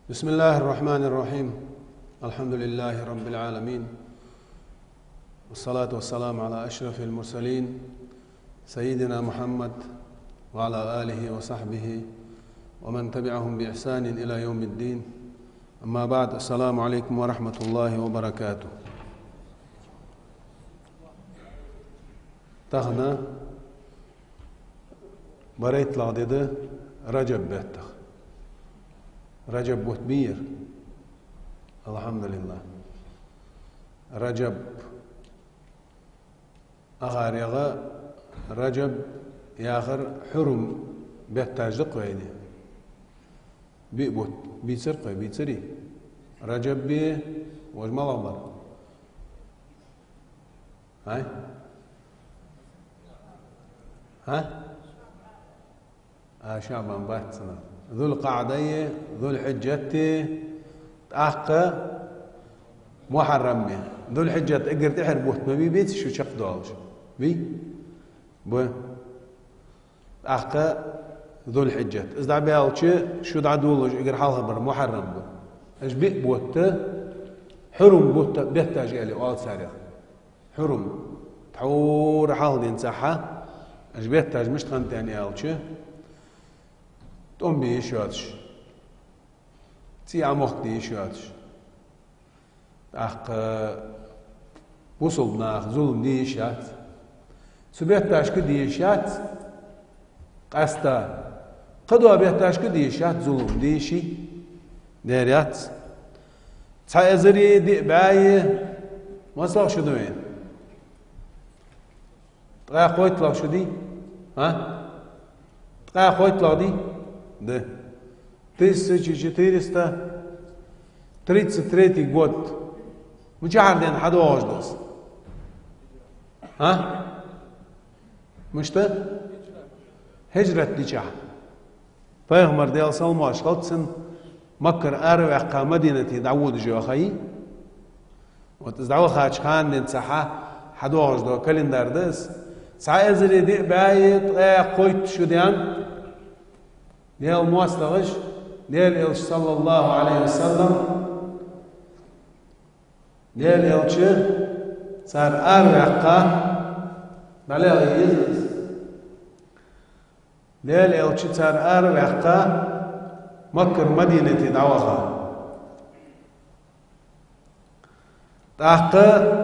بسم الله الرحمن الرحيم. الحمد لله رب العالمين، والصلاة والسلام على أشرف المرسلين سيدنا محمد وعلى آله وصحبه ومن تبعهم بإحسان إلى يوم الدين. أما بعد، السلام عليكم ورحمة الله وبركاته. تغنى بريت لعدد رجب بيتخ رجب بوتبير الحمد لله. رجب أغاريغا رجب ياخر حرم بيتاج دقويني بيبوت بيتسرقي بيتسري رجب بي وجمال عمر ها شعبان باتنا ذو القعدية ذو الحجة تأخ محرم ذو الحجة اقر تحر بوت ما بي بيت شو شق دوالش بي بو تأخ ذو الحجة إذا بيالش شو دعدولش اقر حالها بر محرم بو اش بي بوت حرم بوت بيتاج يالي وقال ساريخ حرم تحور حال دين صحة اش بيتاج مش تغنتاني يالش تقوم بيه شواتش تي عموك دي شواتش أخ وصل ناخ ظلم دي شات سبيت تاشك دي شات قاستا قدوا بيت تاشك دي شات ظلم دي شي ديريات تايزري دي باي مصلح شو دوين تقا خويت لو شو دي تقا خويت لو دي Да. 1433 год. مجاهدين حدو أجدس. مش ده؟ هجرة ديجا. فيغمر ديال سلمى شلتسن مكر أروع مدينة داوود جوخي. وتزدعو خاج خان ننصحه حدو أجدو كالندر دس. سايزري دي بايت قويت شو ديان. ديال مواصلغش ديال إلش صلى الله عليه وسلم ديال إلش صار أرقى بلا يزز ديال إلش صار أرقى مكر مدينة دعوها تحقى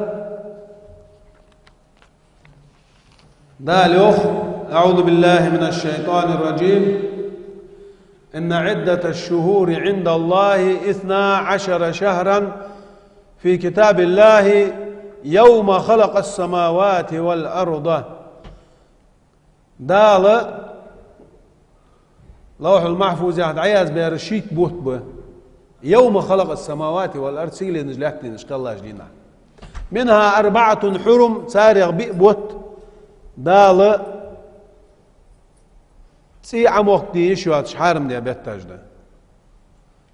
دالوخ أعوذ بالله من الشيطان الرجيم. إن عدة الشهور عند الله 12 شهرا في كتاب الله يوم خلق السماوات والأرض. دال لوح المحفوظ يحد عياز بيرشيت بوت به يوم خلق السماوات والأرض سيلي نجلاتني نشكال الله جدينا منها 4 حرم سارغ بوت دال سي عموك دي شوات شحارم دي بيتاج ده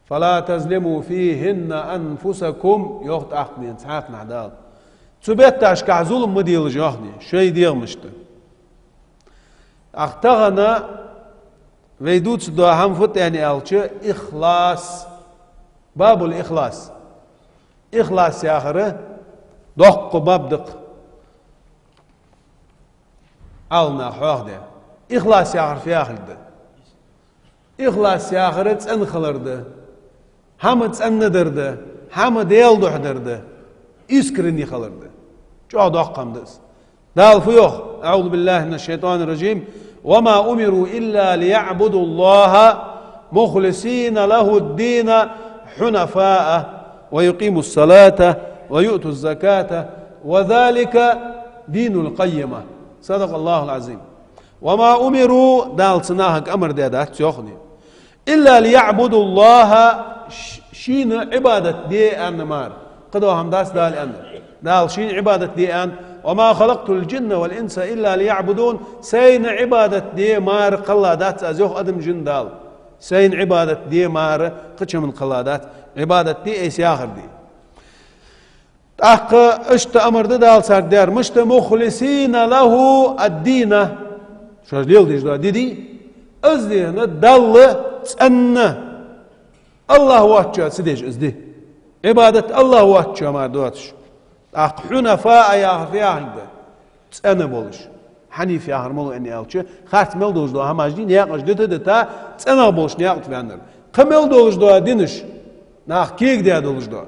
فلا تظلموا فيهن أنفسكم يوخت أخني انسحاق نعدال تسو بيتاج كعظلم مديل جوخني شي ديغ مشته اختغنا ويدود سدو هم فت يعني ألتش إخلاص باب الإخلاص إخلاص يا آخره دق بابدق ألنا حوخ ده إخلاص يا آخر في آخر ده إخلاص يا آخر تسأنخلر ده هم تسأندر ده هم ديل دحدر ده إسكرني خلر ده جو دقم دس دال فيوخ أعوذ بالله من الشيطان الرجيم. وما أمروا إلا ليعبدوا الله مخلصين له الدين حنفاء ويقيموا الصلاة ويؤتوا الزكاة وذلك دين القيمة. صدق الله العظيم. وما أمروا دال صناهك أمر ديادات يخني إلا ليعبدوا الله شين عبادة دي أن مار قدوهم داس دال أن دال شين عبادة دي أن وما خلقت الجن والإنس إلا ليعبدون سين عبادة دي مار قلادات أزيوخ أدم جن دال سين عبادة دي مار قدش من قلادات عبادة دي أي سياخر دي أخ اشت أمر دال صار دير مشت مخلصين له الدين شو ديل دي دي أزدي ندل تسأن الله واتشا سديج ازدي عبادة الله واتشا ما دواتش اق حنفاء يا في اهل انا بولش حنيف يا هرملو اني الچ خات مل دوز دو هماجدي نياقش دتا انا بولش نياقت بيانر قمل دوز دو دينش ناخ كيك دي دوز دو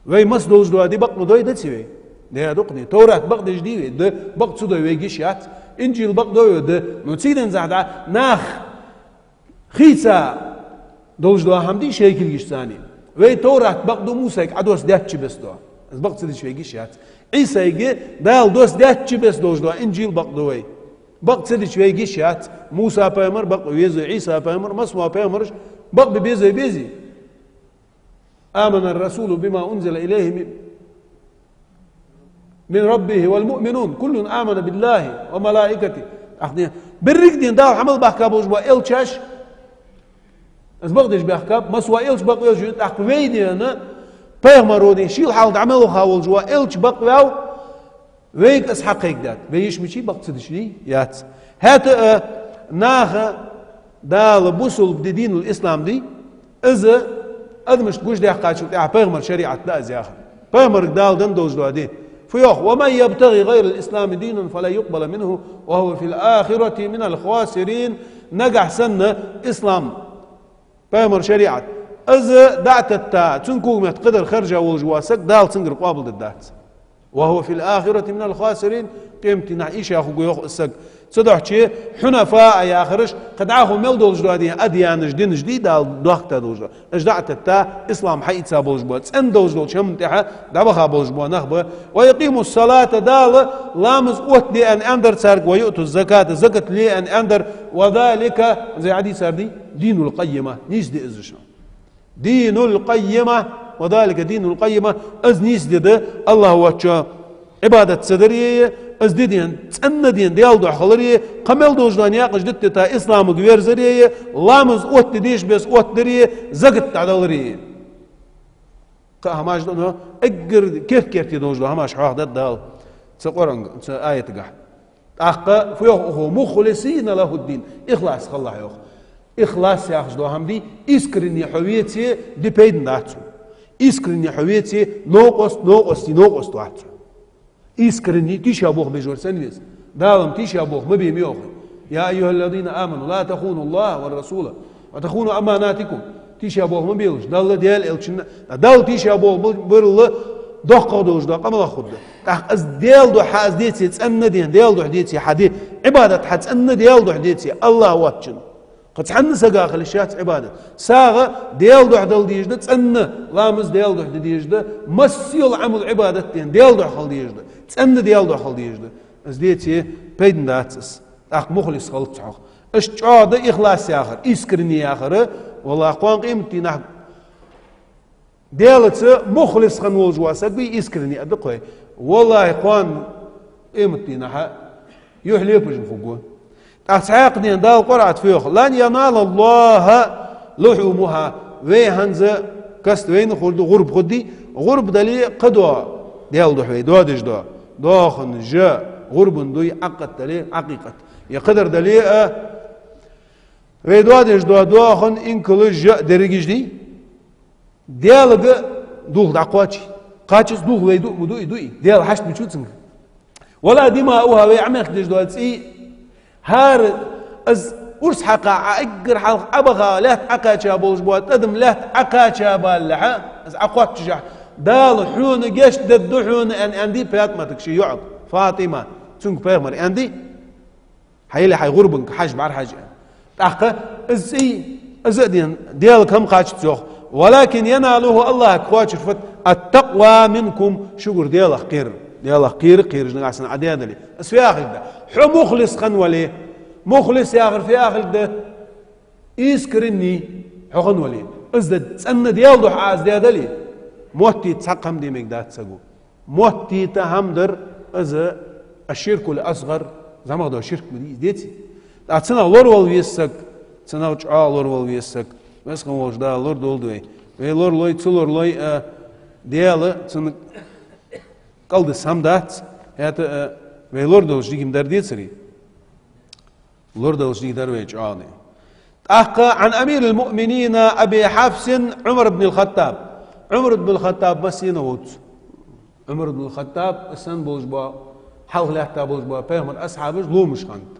وي مس دوز دو دي بق مدوي دتسي ده دقني تورات بق دجدي ده بق تسدو ويجيشات انجيل بق دو ده نوتسيدن زعدا ناخ خيسا دوز دو همدي شكل جيشتاني وي تورات بق دو موسى عدوس داتش بس دو از بق تسدي ويجيشات عيسى يجي دال دوس داتش بس دوز دو انجيل بق دوي بق تسدي ويجيشات موسى بيمر بق ويزو عيسى بيمر مسوا بيمرش بق بيزي آمن الرسول بما أنزل إليه من ربه والمؤمنون كل آمن بالله وملائكته أخذين بريك دين داو حمل بحكاب وجوا إلشاش از بقدش بحكاب مسوا إلش بق ويلش أخوي دينا بيغمرو دين شيل حال عملوا خاول جوا إلش بق وياو ويك أسحقيك دات ويش مشي بق تدشني يات هات ناخ دال بوصل بدين الإسلام دي إذا أدمش تقولش ده حقاش بيغمر شريعة لا زياخر بيغمر دال دندوز دو فيوخ ومن يبتغي غير الإسلام دينا فلا يقبل منه وهو في الآخرة من الخاسرين نجح سنة إسلام بيغمر شريعة إذا دعت التا تنكو متقدر خرجة والجواسك دال تنقر قابل الدات وهو في الآخرة من الخاسرين قيمتي نعيش يا أخو يوخ السق صدق شيء حنفاء يا آخرش قد عاهو ملدول جدادي أديان جدين جديد دال دوخت دوجدا أجدعت التا إسلام حي تسابوج بوت أن دوجدول شم تحا دبخا بوج بو نخبه ويقيموا الصلاة دال لامز أوت لي أن أندر سارق ويؤتوا الزكاة زكاة لي أن أندر وذلك زي عدي ساردي دين القيمة نيس دي إزشنا دين القيمة وذلك دين القيمة أز نيس دي الله واتشا عبادة صدرية از دين تسن دين ديال دو خلريه قمل دوج دنيا قجدت تا اسلام غير زريه لامز اوت ديش بس اوت دريه زقت تعدلريه هماش دو اجر كيف كيف دوج دو هماش واحد دال تقرن ايه قح اق فيو مخلصين له الدين اخلاص خلاه يوخ اخلاص ياخذ دو هم دي اسكرني حويتي دي بيدن داتو اسكرني حويتي نوقس داتو إسكرني تيش أبوه بجور سنويس دالم تيش أبوه ما بيميوخ يا أيها الذين آمنوا لا تخونوا الله والرسول وتخونوا أماناتكم تيش أبوه ما بيلش دال ديال إلشنا دال تيش أبوه برل دق دوج دق أما خد تح أز ديال دو حاز ديتي تسأن دين ديال دو حديتي حدي عبادة حتسأن ديال دو حديتي الله واتشن قد حن سقاخ الشات عبادة ساغة ديال دو حدل ديجدة تسأن لامز ديال دو حد ديجدة مسيل عمل عبادة ديال دو حل ديجدة تسأن ديال دو حل ديجدة از ديتي بيدن داتس اخ مخلص خلط صحوخ اش تعاد إخلاص آخر إسكرني آخر والله قوان قيمتي نح ديالت مخلص خنول جواسك بي إسكرني أدقوي والله قوان قيمتي نح يحلي يبجم فوقون أتعاقني دال قرعت فيوخ لن ينال الله لحومها ويهنز كست وين خلد غرب خدي غرب دلي قدوة ديال دوحوي دو ديش دو دوخن جاء غرب دوي عقد دلي عقيقة يقدر دلي ويدو ديش دو دوخن إنكل جاء درجيج دي ديال دوخ دعقواتي قاتش دوخ ويدو مدوي دوي ديال حشت بتشوتسنج ولا دماؤها ويعمل ديش دو تسي هار از ورس حقا اجر حلق ابغى لا حقا شابوش بوات ادم لا حقا شابال لها از عقوات تجح دال حون جيش دد حون ان عندي بيات ما تكشي يعق فاطمه تنك بيغمر عندي حيلي حي غربنك حاج بعر حاجه اخ ازي ازدين ديالك هم قاش تزوخ ولكن يناله الله كواتش فت التقوى منكم شكر ديال خير ديال خير جنا عسن عديان لي اس في اخر ده حو مخلص خن ولي مخلص يا اخر في اخر ده يسكرني حو خن ولي ازد تسن ديال دو حاز ديالي موتي تسقم دي مقدات تسقو موتي تهمدر از الشرك الاصغر زعما دو شرك بدي ديتي اتسنا لور ول يسك تسنا وچا لور ول يسك بس كان وجدا لور دولدوي وي لور لوي تلور لوي ديال تسن قلد سامدات هات وي لور دولش ديكم در ديتسري لور دولش ديك در ويچ آني عن أمير المؤمنين أبي حفص عمر بن الخطاب. عمر بن الخطاب مسينوت عمر بن الخطاب السن بوجبا حول لا بوجبا بيهمر أصحابه لو مش خنت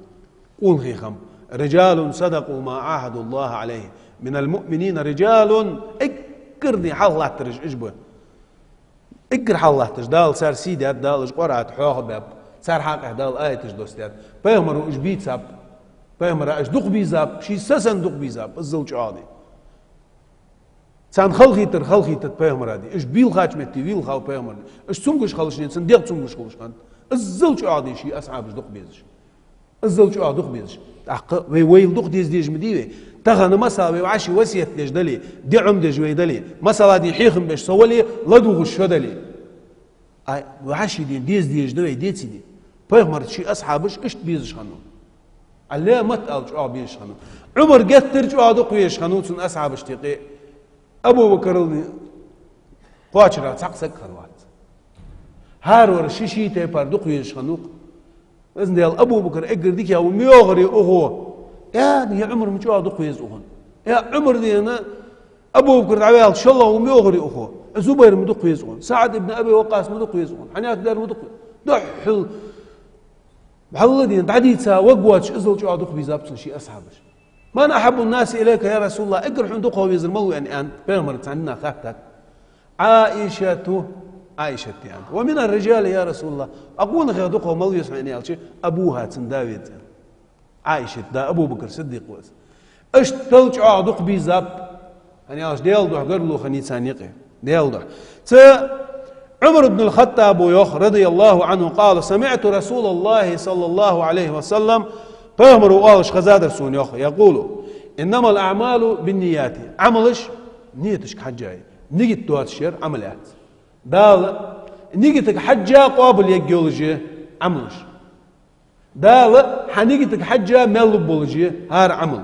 قول خم رجال صدقوا ما عاهدوا الله عليه من المؤمنين رجال اكرني حول لا ترج اجبه اكر حول لا ترج دال سار سيدات دال قرات حوغ باب سار حق دال آيتش دوستات بيهمر اجبيت ساب بيهمر اجدق بيزاب شي سسن دق بيزاب الزوج عادي سان خلقيتر بيهمر هذه ايش بيل خاش متي ويل خاو بيهمر ايش تسمقش خلشني سن ديق تسمقش خلشان الزوج عادي شي اصحاب دق بيزش الزوج دق بيزش اق ويل دق ديز مديوي تغن مساوي وعشي وسيت ليش دلي دي عمده جوي دلي مساله دي حيخم باش سولي لدو الشدلي اي وعشي ديز دلي ديتي دي بيهمر شي اصحابش ايش بيزش خنو علاه ما تقالش بيش خنو عمر قتر دق بيش خنو سن اصحابش تقي أبو بكر قاتشرا تسقسك خلوات هارور شيشي تيبار دقيش خنوق إذن ديال أبو بكر إقر ديك يا وميوغري أخوه يا عمر مجوا دقيش أخون يا عمر دينا أبو بكر عوال شاء الله وميوغري أخوه زبير مدقيش أخون سعد ابن أبي وقاص مدقيش أخون حنيات دار مدقيش دحل بحال دين تعديتها وقواتش إزل جوا دقيش زابسن شي أصحابش ما أنا أحب الناس إليك يا رسول الله اقر حندقه ويزرموا يعني أنت بيمرت عنا خافتك عائشة يعني ومن الرجال يا رسول الله أقول غير دقه مو يسمعني يعني أبوها تنداويت عائشة دا أبو بكر صديق وس اش تلجع دق بيزاب يعني اش ديال دوح قرلو خني ثانيقه ديال دوح عمر بن الخطاب رضي الله عنه قال سمعت رسول الله صلى الله عليه وسلم فيهمر وقالش خزادر سون يقولوا إنما الأعمال بالنيات عملش نيتش حجاي نيجي توات شير عملات دال نيجي حجة قابل يجيولجي عملش دال حنيجي حجة ملبولجي هار عمل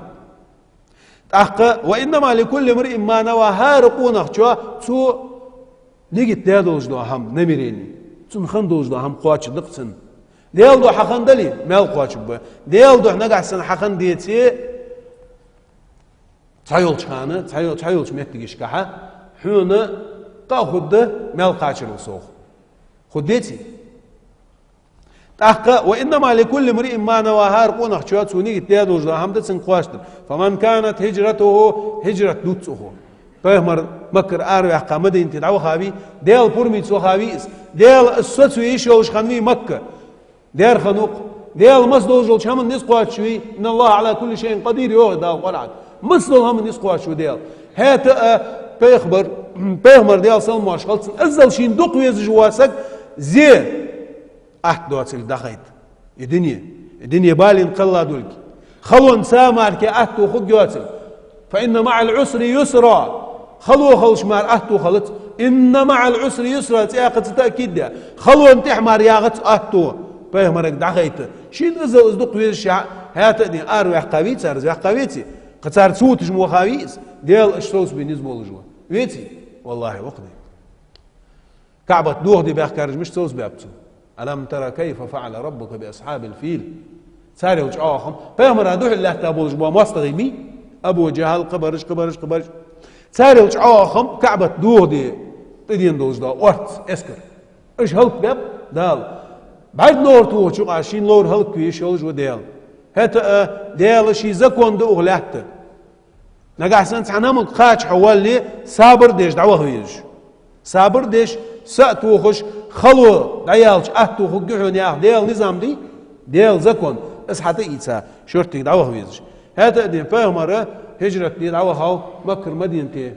تحقق وإنما لكل امرئ ما نوى هارقون شو تو نيجي تيادوج دو هم نميريني تنخندوج دو هم قواتش دقسن ديال دو حقن دلي مال قواتش بو ديال دو نقعسن حقن ديتي تايولش خانه تايولش متيش كحا حون قاخد مال قاچر وسوخ خديتي تحقق وانما لكل امرئ ما نوى هارقون اخشوات سوني تيادوج دو هم دسن قواشت فمن كانت هجرته هجرة دوتسوه فهمر مكر ارو احقام دين تدعو خابي ديال برميت سو خابي ديال السوتسو يشوش خنوي مكه دير خنوق ديال مصدوج شام الناس قوات شوي ان الله على كل شيء قدير يوغ دا قرعت مصدوج هم الناس قوات شو ديال هات بيخبر ديال سلم واشغلت ازل شين دوق ويز جواسك زي دوات دخيت الدنيا بالي انقلا دولك خلون سامارك احتو خد جواتل فان مع العسر يسرا خلوش مار احتو خلت ان مع العسر يسرا تاقت تاكيد خلون تحمر ياغت احتو بيهمرك دخيت شين ازل ازدق ويز شع هات دي اروح قويت صار قويتي قصار صوت جمو خاويس ديال اشتوس بالنسبه لجوا ويتي والله وقدي كعبة دوغ دي بيخرج مش توس بيبتو ألم ترى كيف فعل ربك بأصحاب الفيل ساري وجعاهم بيامر هدوح الله تابولج بوا مواستغيمي أبو جهل قبرش ساري وجعاهم كعبة دوغ دي تدين دوز دا ورت اسكر ايش هلك بيب دال بعد نور تو شو عشين لور هلك يشولج وديال هات ديال شي زكون دوغ لحت نقع سنت عنامك خاش حوالي صابر ديش دعوه هيج صابر ديش سأتو خش خلو ديالش أهتو خجحون يا ديال نظام دي ديال زكون اسحت إيسا شرطي دعوه هيج هات دين فهمره هجرة دي دعوه هاو مكر مدينتي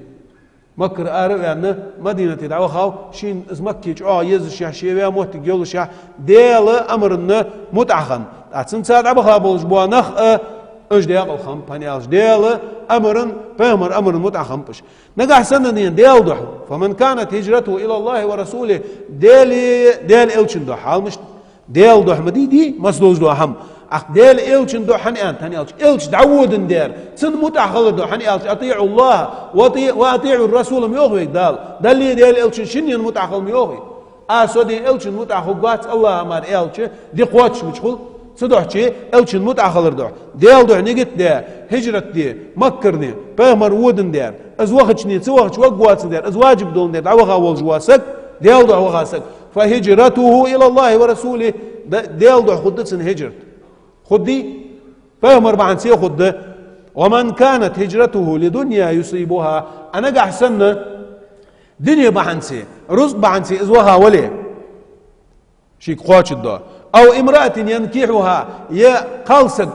مكر آرب يعني مدينة دعوه هاو شين اسمكي جوا يزش يا شيبه موت جولش يا ديال أمرنا متعخن أتسن ساد عبها بولج بوا نخ اش ديال الخم بانيالش ديال امرن فهمر امر متعخم بش نجح سنن ديال دح فمن كانت هجرته الى الله ورسوله ديال الچن دح حال مش ديال دح مدي مسلوج دحم اخ ديال الچن دحن انت هنيالش الچ دعود دير سن متعخل دحن الچ اطيعوا الله واطيعوا الرسول ميوغي دال ديال الچن شنين متعخل ميوغي اسودي الچن متعخل قات الله امر الچ دي قواتش مشغول صدق شيء ألشن متعة خلر ده ديال ده نيجت ده هجرة ده مكرني بهمر ودن دار أزواج نيت سواج وقوات دار أزواج بدون دار عوض أول جواسك ديال ده عوضاسك فهجرته إلى الله ورسوله ديال ده خدتن هجرت خدي بهمر بعن سي خد ومن كانت هجرته لدنيا يصيبها أنا قاحسن دنيا بعنسي رزق بعنسي إزوها ولي شي قواتش الدار أو امرأة ينكحها يا قالسك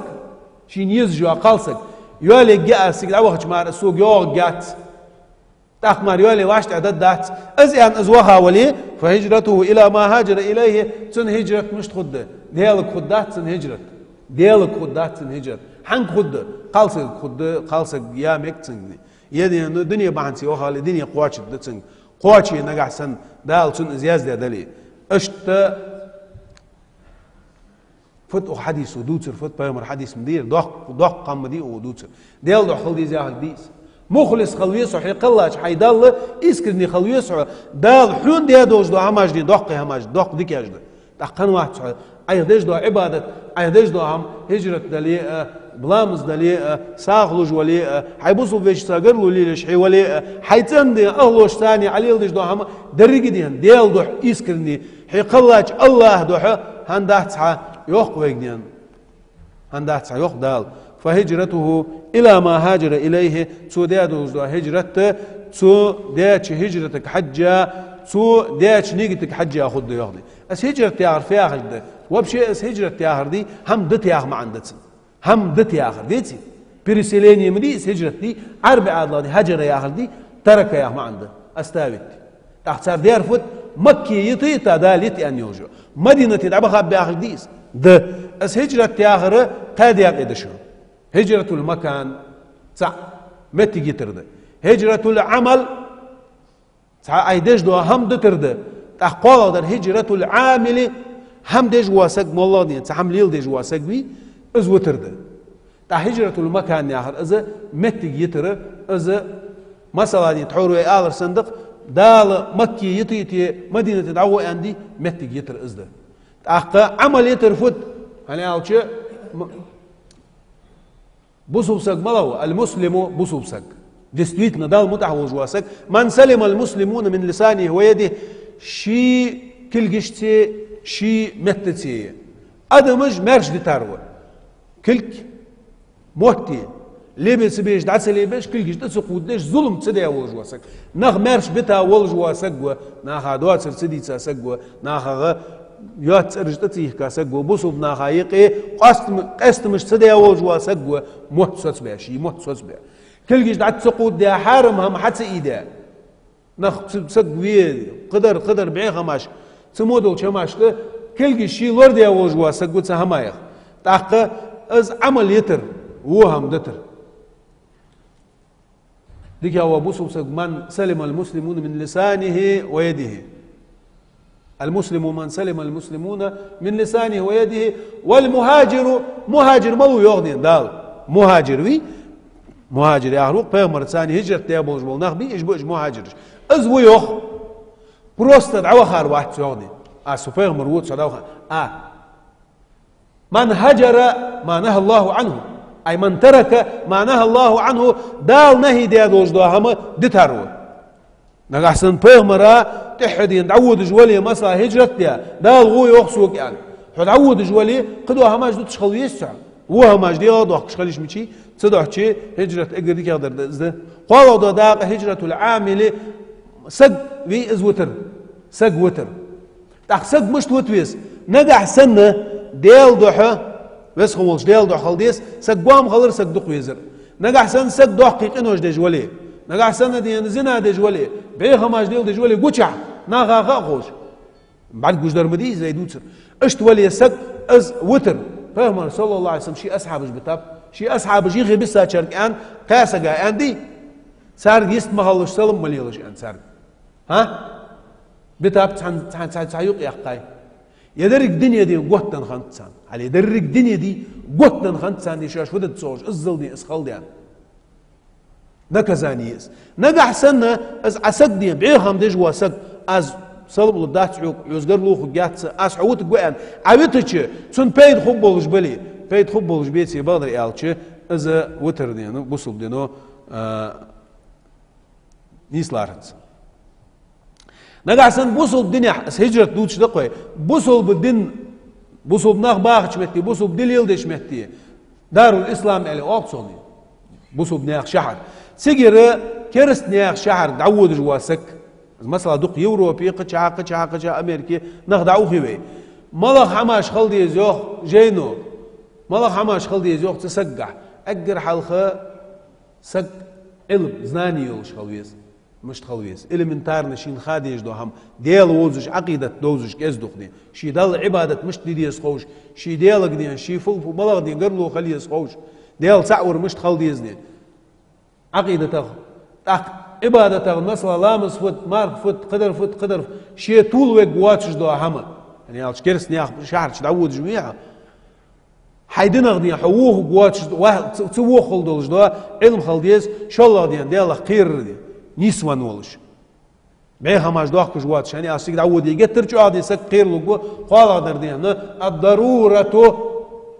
شين يزجوا قالسك يولي جاء أوهج مار السوق يوغ جات تأخمر يولي واش تعدد دات أزيان أزوها ولي فهجرته إلى ما هاجر إليه تن هجرة مش تخد ديالك خدات تن هجرة ديالك خدات تن هجرة حنك خد قالسك يا مكتني يدي الدنيا بعنسي وخالي الدنيا قواتش دتن قواتشي نجح سن دال تن زياز دالي اشت فت حديث ودوتر فت بيمر حديث مدير ضح قام دي ودوتر ديال ضح خلدي زي ديس مخلص خلويس وحي قلاش حيدل اسكرني خلويس دال حون دي دوج دو هماج دي ضح هماج ضح ديك يجد تقن واحد ايدج دو عباده ايدج دو هم هجره دلي بلامز دلي ساخلوج ولي حيبوسو فيش ساغرلو ليش حي ولي حيتند اهلوش ثاني علي دج دو هم دريق ديال دو اسكرني حي قلاش الله دو هندات يوق ويجدين هندات يوق دال فهجرته إلى ما هاجر إليه تو ديادوز دو هجرت تو دياتش هجرتك حجة تو دياتش نيجتك حجة أخذ ياخذ أس هجرت يا عرف يا أخذ وبشيء أس هجرت يا دي هم دت يا ما عندتن هم دت يا أخذ ديتي بريسيليني مدي هجرت دي أربع الله دي هجر يا أخذ دي ترك يا ما عنده أستاوت أختار ديار فوت مكي يطي تداليت أن يوجو مدينة تدعبها بأخذ ديس ده أس هجرة تياخر قادية قدشو هجرة المكان تسع متى جترده هجرة العمل تسع أيدش دو هم دترده تقول هذا هجرة العامل هم دج واسق والله دي تسع هم ليل دج واسق بي از وترده تا هجرة المكان ياخر إذا متى جتره إذا مثلا يتحوروا آل صندوق دال مكي يطي مدينة تدعو عندي متى جتر إذا أخا عمل يترفض هني أوشة بوسوسك ملو المسلم بوسوسك دستويت ندال متعوج واسك من سلم المسلمون من لسانه ويده شي كل جشتي شي متتي أدمج مرش دتارو كلك موتي لبس بيش دعس لبش كل جشت سقودش ظلم تسدي أول جواسك نخ مرش بتا أول جواسك نخ عدوات سدي تساسك نخ يات رجتتي كاسق وبوسوب ناخايقي قست مش تدي أول جواسق موت سوسبع شيء موت سوسبع كل جيش دعت سقود ده حارم هم حتى إيده نخ سق ويد قدر بعيخ ماش تمودو شماش كل جيش شيء ورد أول جواسق وتسهمايخ تاق از عمل يتر وهم دتر ديك هو بوسوب سق من سلم المسلمون من لسانه ويده المسلم من سلم المسلمون من لسانه ويده والمهاجر مهاجر مو يغني دال مهاجر وي مهاجر يا اخلوق بيغمر ثاني هجرت تيابوج والنخبي اجبوج مهاجر ازو يخ بروست دعوة خار واحد يغني سوفيغ مروت صداوخ من هجر ما نهى الله عنه اي من ترك ما نهى الله عنه دال نهي ديادوج دوهم دتارو نحسن بيغمرا تحدي نعود جوالي مسا هجرت يا دال غو يخسوك يعني حد جوالي قدوا هماج دو تشخلو يسع هو هماج دي ضوخ تشخليش مشي تصدح شي هجرة اقدر ديك يقدر ده قالوا ده داق هجرة العامل سق في از وتر سق وتر تاخ سق مش توتويس نجح سنة ديال دوحة بس خمولش ديال دوح خلديس سق قام خلر سق دوق ويزر نجح سن سق دوح قيقين وش دي جوالي نجح سنة دي زنا دي جوالي بعيخ هماج ديال دي جوالي قوشع ناغا خوش بعد قوش درمدي زي دوتر اشت ولي سق از وتر فهم صلى الله عليه وسلم شي اصحابش بتاب شي اصحابش يغي بس شرق ان قاسا عندي صار يست مهلش سلم مليلش ان صار ها بتاب تحن سايق يا اخاي يدرك الدنيا دي قوتن خنتسان على يدرك الدنيا دي قوتن خنتسان دي شاش ودت صوج ازل دي اسخل دي نكزانيس نجح سنة از عسق دي بعيهم دي جوا سق از صلب لدات عوق يزجر لوخ جات أسعود جوان عبيتش سن بيد خبولش بلي بيد خبولش بيتي بدر يالش إذا وتر دينو بوصل دينو نيسلارت نقعسن بوصل الدنيا هجرة دوتش دقوي بوصل بالدين بوصل بناخ باخش متي بوصل بدليل دش متي دار الإسلام اللي أبصوني بوصل بناخ شهر سجر كرست ناخ شهر دعود جواسك مثلا دق يوروبي قشا أمريكي نخدعو خيوي ملخ حماش خلدي يزوخ جينو ملخ حماش خلدي يزوخ تسقع أجر حلقة سق علم زناني يولش خلويس مش تخلويس إلمنتار نشين خاديش دوهم ديال ووزش عقيدة دوزش كيس دخدين شي دال عبادة مش دي يسخوش شي ديالك دين شي فلفو بلغ دين قرلو خلي يسخوش ديال سعور مش تخلدي يزنين عقيدة عبادة مثلا لامس فوت مارك فوت قدر شي طول ويك واتش دوهم يعني على كيرس نياخ شهر تعود جميعها حيدنا غني حووه بواتش واحد تسووه خلدولش دوا علم خلديز شو الله دين ديال خير دي نيسوان ولش بيها ماش دوخ جواتش يعني أصيق دعود يقتر شو عادي سك خير لقوا قال در دين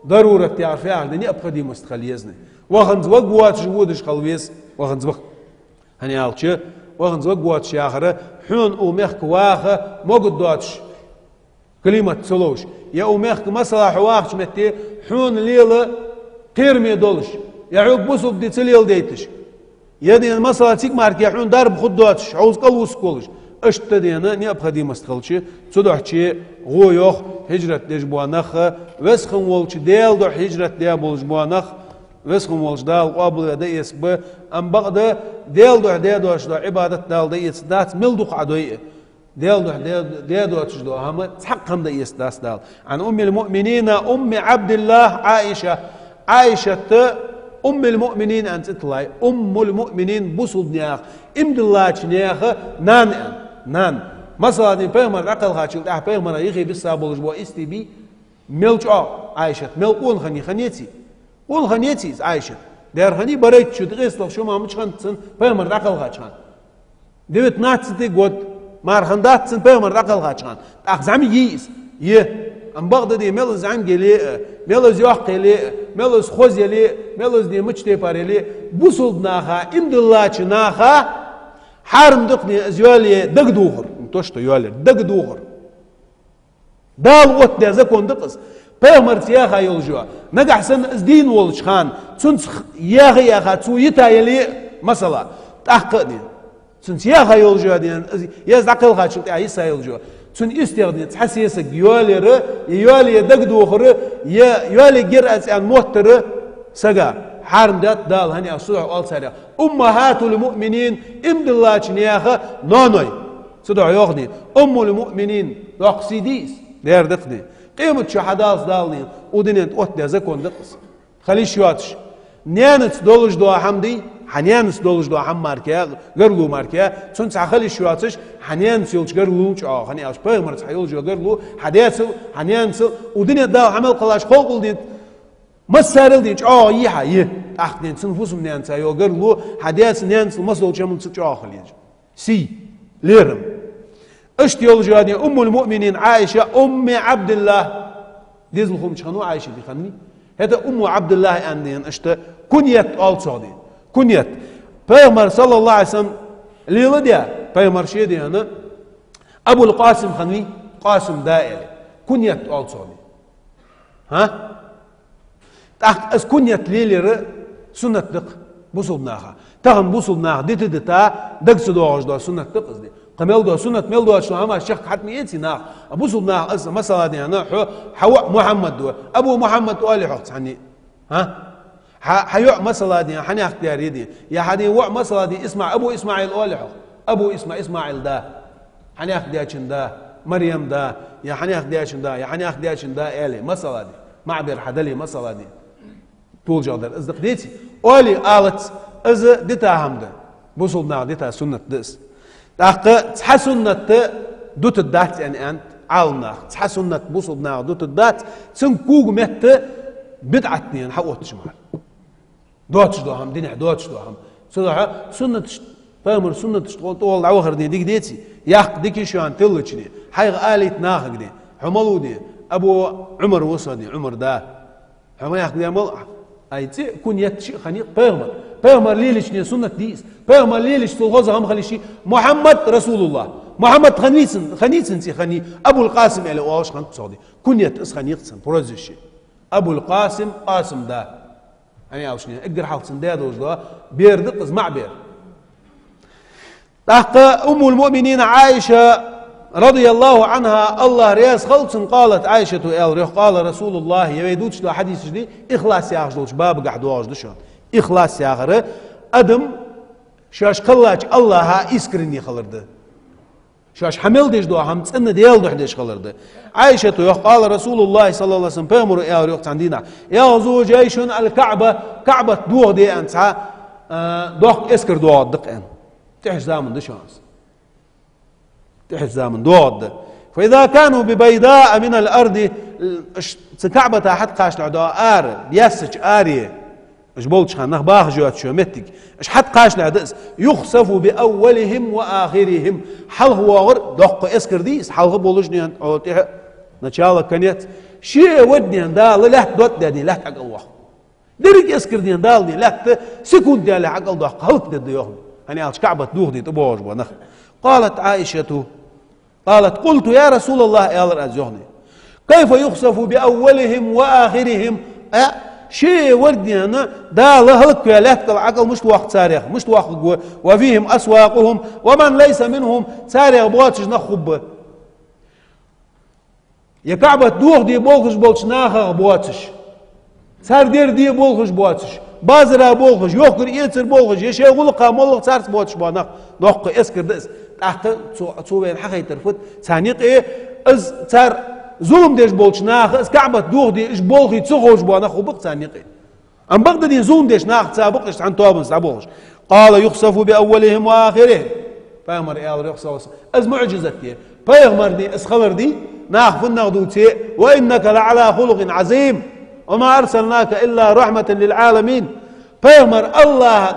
ضرورة تعرف يعني أبقى دي مستخليزني وخنز وقواتش جودش خلويس وخنز وق هني عالش وخنز وقواتش يا آخره حون أميخ واخه موجود دواتش كلمة سلوش يا أميخ مثلا حواخش متى حون ليلة قيرمي دولش يعوق بوسو بدي تليل ديتش يدين مثلا تيك ماركي حون دارب خدواتش عاوز قلوس كولش اشتدينا ني أبخدي مستخلش تدوحشي غويوخ هجرة دجبوانخ وسخن ولش ديل دو هجرة ديل بولجبوانخ وسخن ولش دال قابل دا يسب أم بقدا ديل دو عبادة دال دا يسدات ملدوخ عدوية ديل دو تجدو هم تحقهم دا يسداس دال عن أم المؤمنين أم عبد الله عائشة أم المؤمنين أنت تطلعي أم المؤمنين بوصل نياخ إمد الله نياخ نان مثلا دين بيغمر عقل خاتشل بيغمر يخي بالسابولج بو استبي ملج عائشة ملقون خنيتي قول خنيتي عائشة دير خني بريت شو تغيصل شو ما مش خنتسن بيغمر عقل خاتشان ديوت ناتستي قد مار خندات سن بيغمر عقل خاتشان زعمي ييس أم بغدا دي ملز عنجلي ملز يوحقلي ملز خوزيلي ملز دي مجتباريلي بوصل ناخا إمد الله ناخا حارم دقني أزيالي دق دوغر توشتو يالي دق دوغر دال وقت ده زكون دقس بيغمر تياخا يلجوا نقع سن ازدين والش خان تنسخ ياخا تسو يتا يلي مثلا تحققني تنس ياخا يلجوا دي يز عقل خاتشو تاع يسا يلجوا تن استغني تحس يسق يالي دق دوغر يالي جرأس عن موتر سقا حارم دال هني أصلح أول سريع أمهات المؤمنين إمد الله نياخا نونوي صدع يغني أم المؤمنين يقصديس دير دقني قيمة شهداء دالني ودنيا تقوت ده زكون دقس خليش ياتش نيانت دولج دوا حمدي حنيانس دولج دوا حم ماركيا غرلو ماركيا تنس خليش ياتش حنيانس يلش غرلو خني أش بيغمرت حيلج غرلو حديث حنيانس ودنيا دا عمل قلاش خوقل دي مسارل دينش يها أخدين سنفوسهم نانسا يوغرلو حديث نانس المصدر جمل خليج سي ليرم اشتيول جادي أم المؤمنين عائشة أم عبد الله ديز لهم شنو عائشة دي خني هذا أم عبد الله عندين اشت كنيت آل سعودي كنيت بيغمر صلى الله عليه وسلم ليلة ديا بيغمر شيء دي أنا أبو القاسم خني قاسم دائري كنيت آل سعودي ها أس كنيت ليلة سنة دق بوصل ناخا تهم بوصل ناخ دتا دق سدوغش دا سنة دق قصدي قمل دا سنة مل دا شو هما الشيخ حتمي يتي ناخ بوصل ناخ أس مثلا دي أنا حواء محمد دو أبو محمد والي حق عني ها حيوع مثلا دي حني اختياري دي يا حدي وع مثلا دي اسمع أبو إسماعيل والي حق أبو إسماعيل دا حني اختيارشن دا مريم دا يا حني اختيارشن دا يا حني اختيارشن دا إلي مثلا دي معبر حدلي مثلا دي طول جودر ازدق ديتي اولي قالت از ديتا همده بوصلنا ديتا سنة دس تحقق تحسنة دوت الدات يعني انت عالنا تحسنة بوصلنا دوت الدات سنكوغ مت بدعتني حقوت شمال دوتش دو هم دينح دوتش دو هم صدق سنة بامر سنة تشتغل طول عوخر دي ديك ديتي يحق ديكي شوان تلتشني حيغ آليت ناخق دي حملو دي أبو عمر وصدي عمر دا حما يحق دي مل أيتي كون يتشي خنيق بيغمر ليلش ني سنة ديس بيغمر ليلش تلغوزة هم خليشي محمد رسول الله محمد خنيسن سي خني أبو القاسم على واش خنق صادي كون يتس خنيقسن بروزشي أبو القاسم قاسم دا أنا أوشني أقدر حاول سنداد وجوا بير دقز مع بير تحت أم المؤمنين عائشة رضي الله عنها الله رياس خلص قالت عائشة قال رسول الله يبيدوش له حديث جدي إخلاص يا أخجلش باب قاعد واجد إخلاص يا أخر أدم شاش قلاج الله ها إسكرني خلرده شاش حمل ديش دو هم تسن ديال دو حديش خلرده عائشة قال رسول الله صلى الله عليه وسلم بيمر يا ريق عندنا يغزو جيش الكعبة كعبة دوغ دي أنت دوغ إسكر دوغ دق أن تحش زامن دو شانس تحت زامن دود فإذا كانوا ببيداء من الأرض كعبة تحت قاش العداء آر بيسج آرية اش بولش خان نخباخ جوات شو متك اش حد قاش العدس يخسف بأولهم وآخرهم حل هو غر دق اسكر ديس حل هو بولجني أنت أوتيها نشالة كنيت شيء ودني دال لا دوت دني لا حق الله درج اسكر دي دالني لا سكون دال حق الله هلك دد يوم أنا كعبة دوغ دي تبوج ونخ قالت عائشة قالت قلت يا رسول الله يا الأزهني كيف يخسف بأولهم وآخرهم شيء وردني أنا دا لهلك يا لهك العقل مش وقت ساريخ مش وقت وفيهم أسواقهم ومن ليس منهم ساريخ بواتش نخب يا كعبة دوغ دي بولخش بولش ناخر بواتش سار دير دي بولخش بواتش بازرا بولخش يوكر يتر بولخش يشي غلقا مولخ سارس بواتش بانخ نوق اسكر دس تحت تصوبين حقي ترفت ثانيق ايه از تار ظلم ديش بولش ناخ از كعبة دوغ دي اش بولخي تسوغوش بانخ وبق ثانيق ايه ام بقد دي ظلم ديش ناخ تسابقش عن توابن سابوش قال يخسف بأولهم وآخرهم فامر ايه يخسف از معجزتي فيغمر دي اس خبر دي ناخ فنغدوتي وإنك لعلى خلق عظيم وما أرسلناك إلا رحمة للعالمين فيغمر الله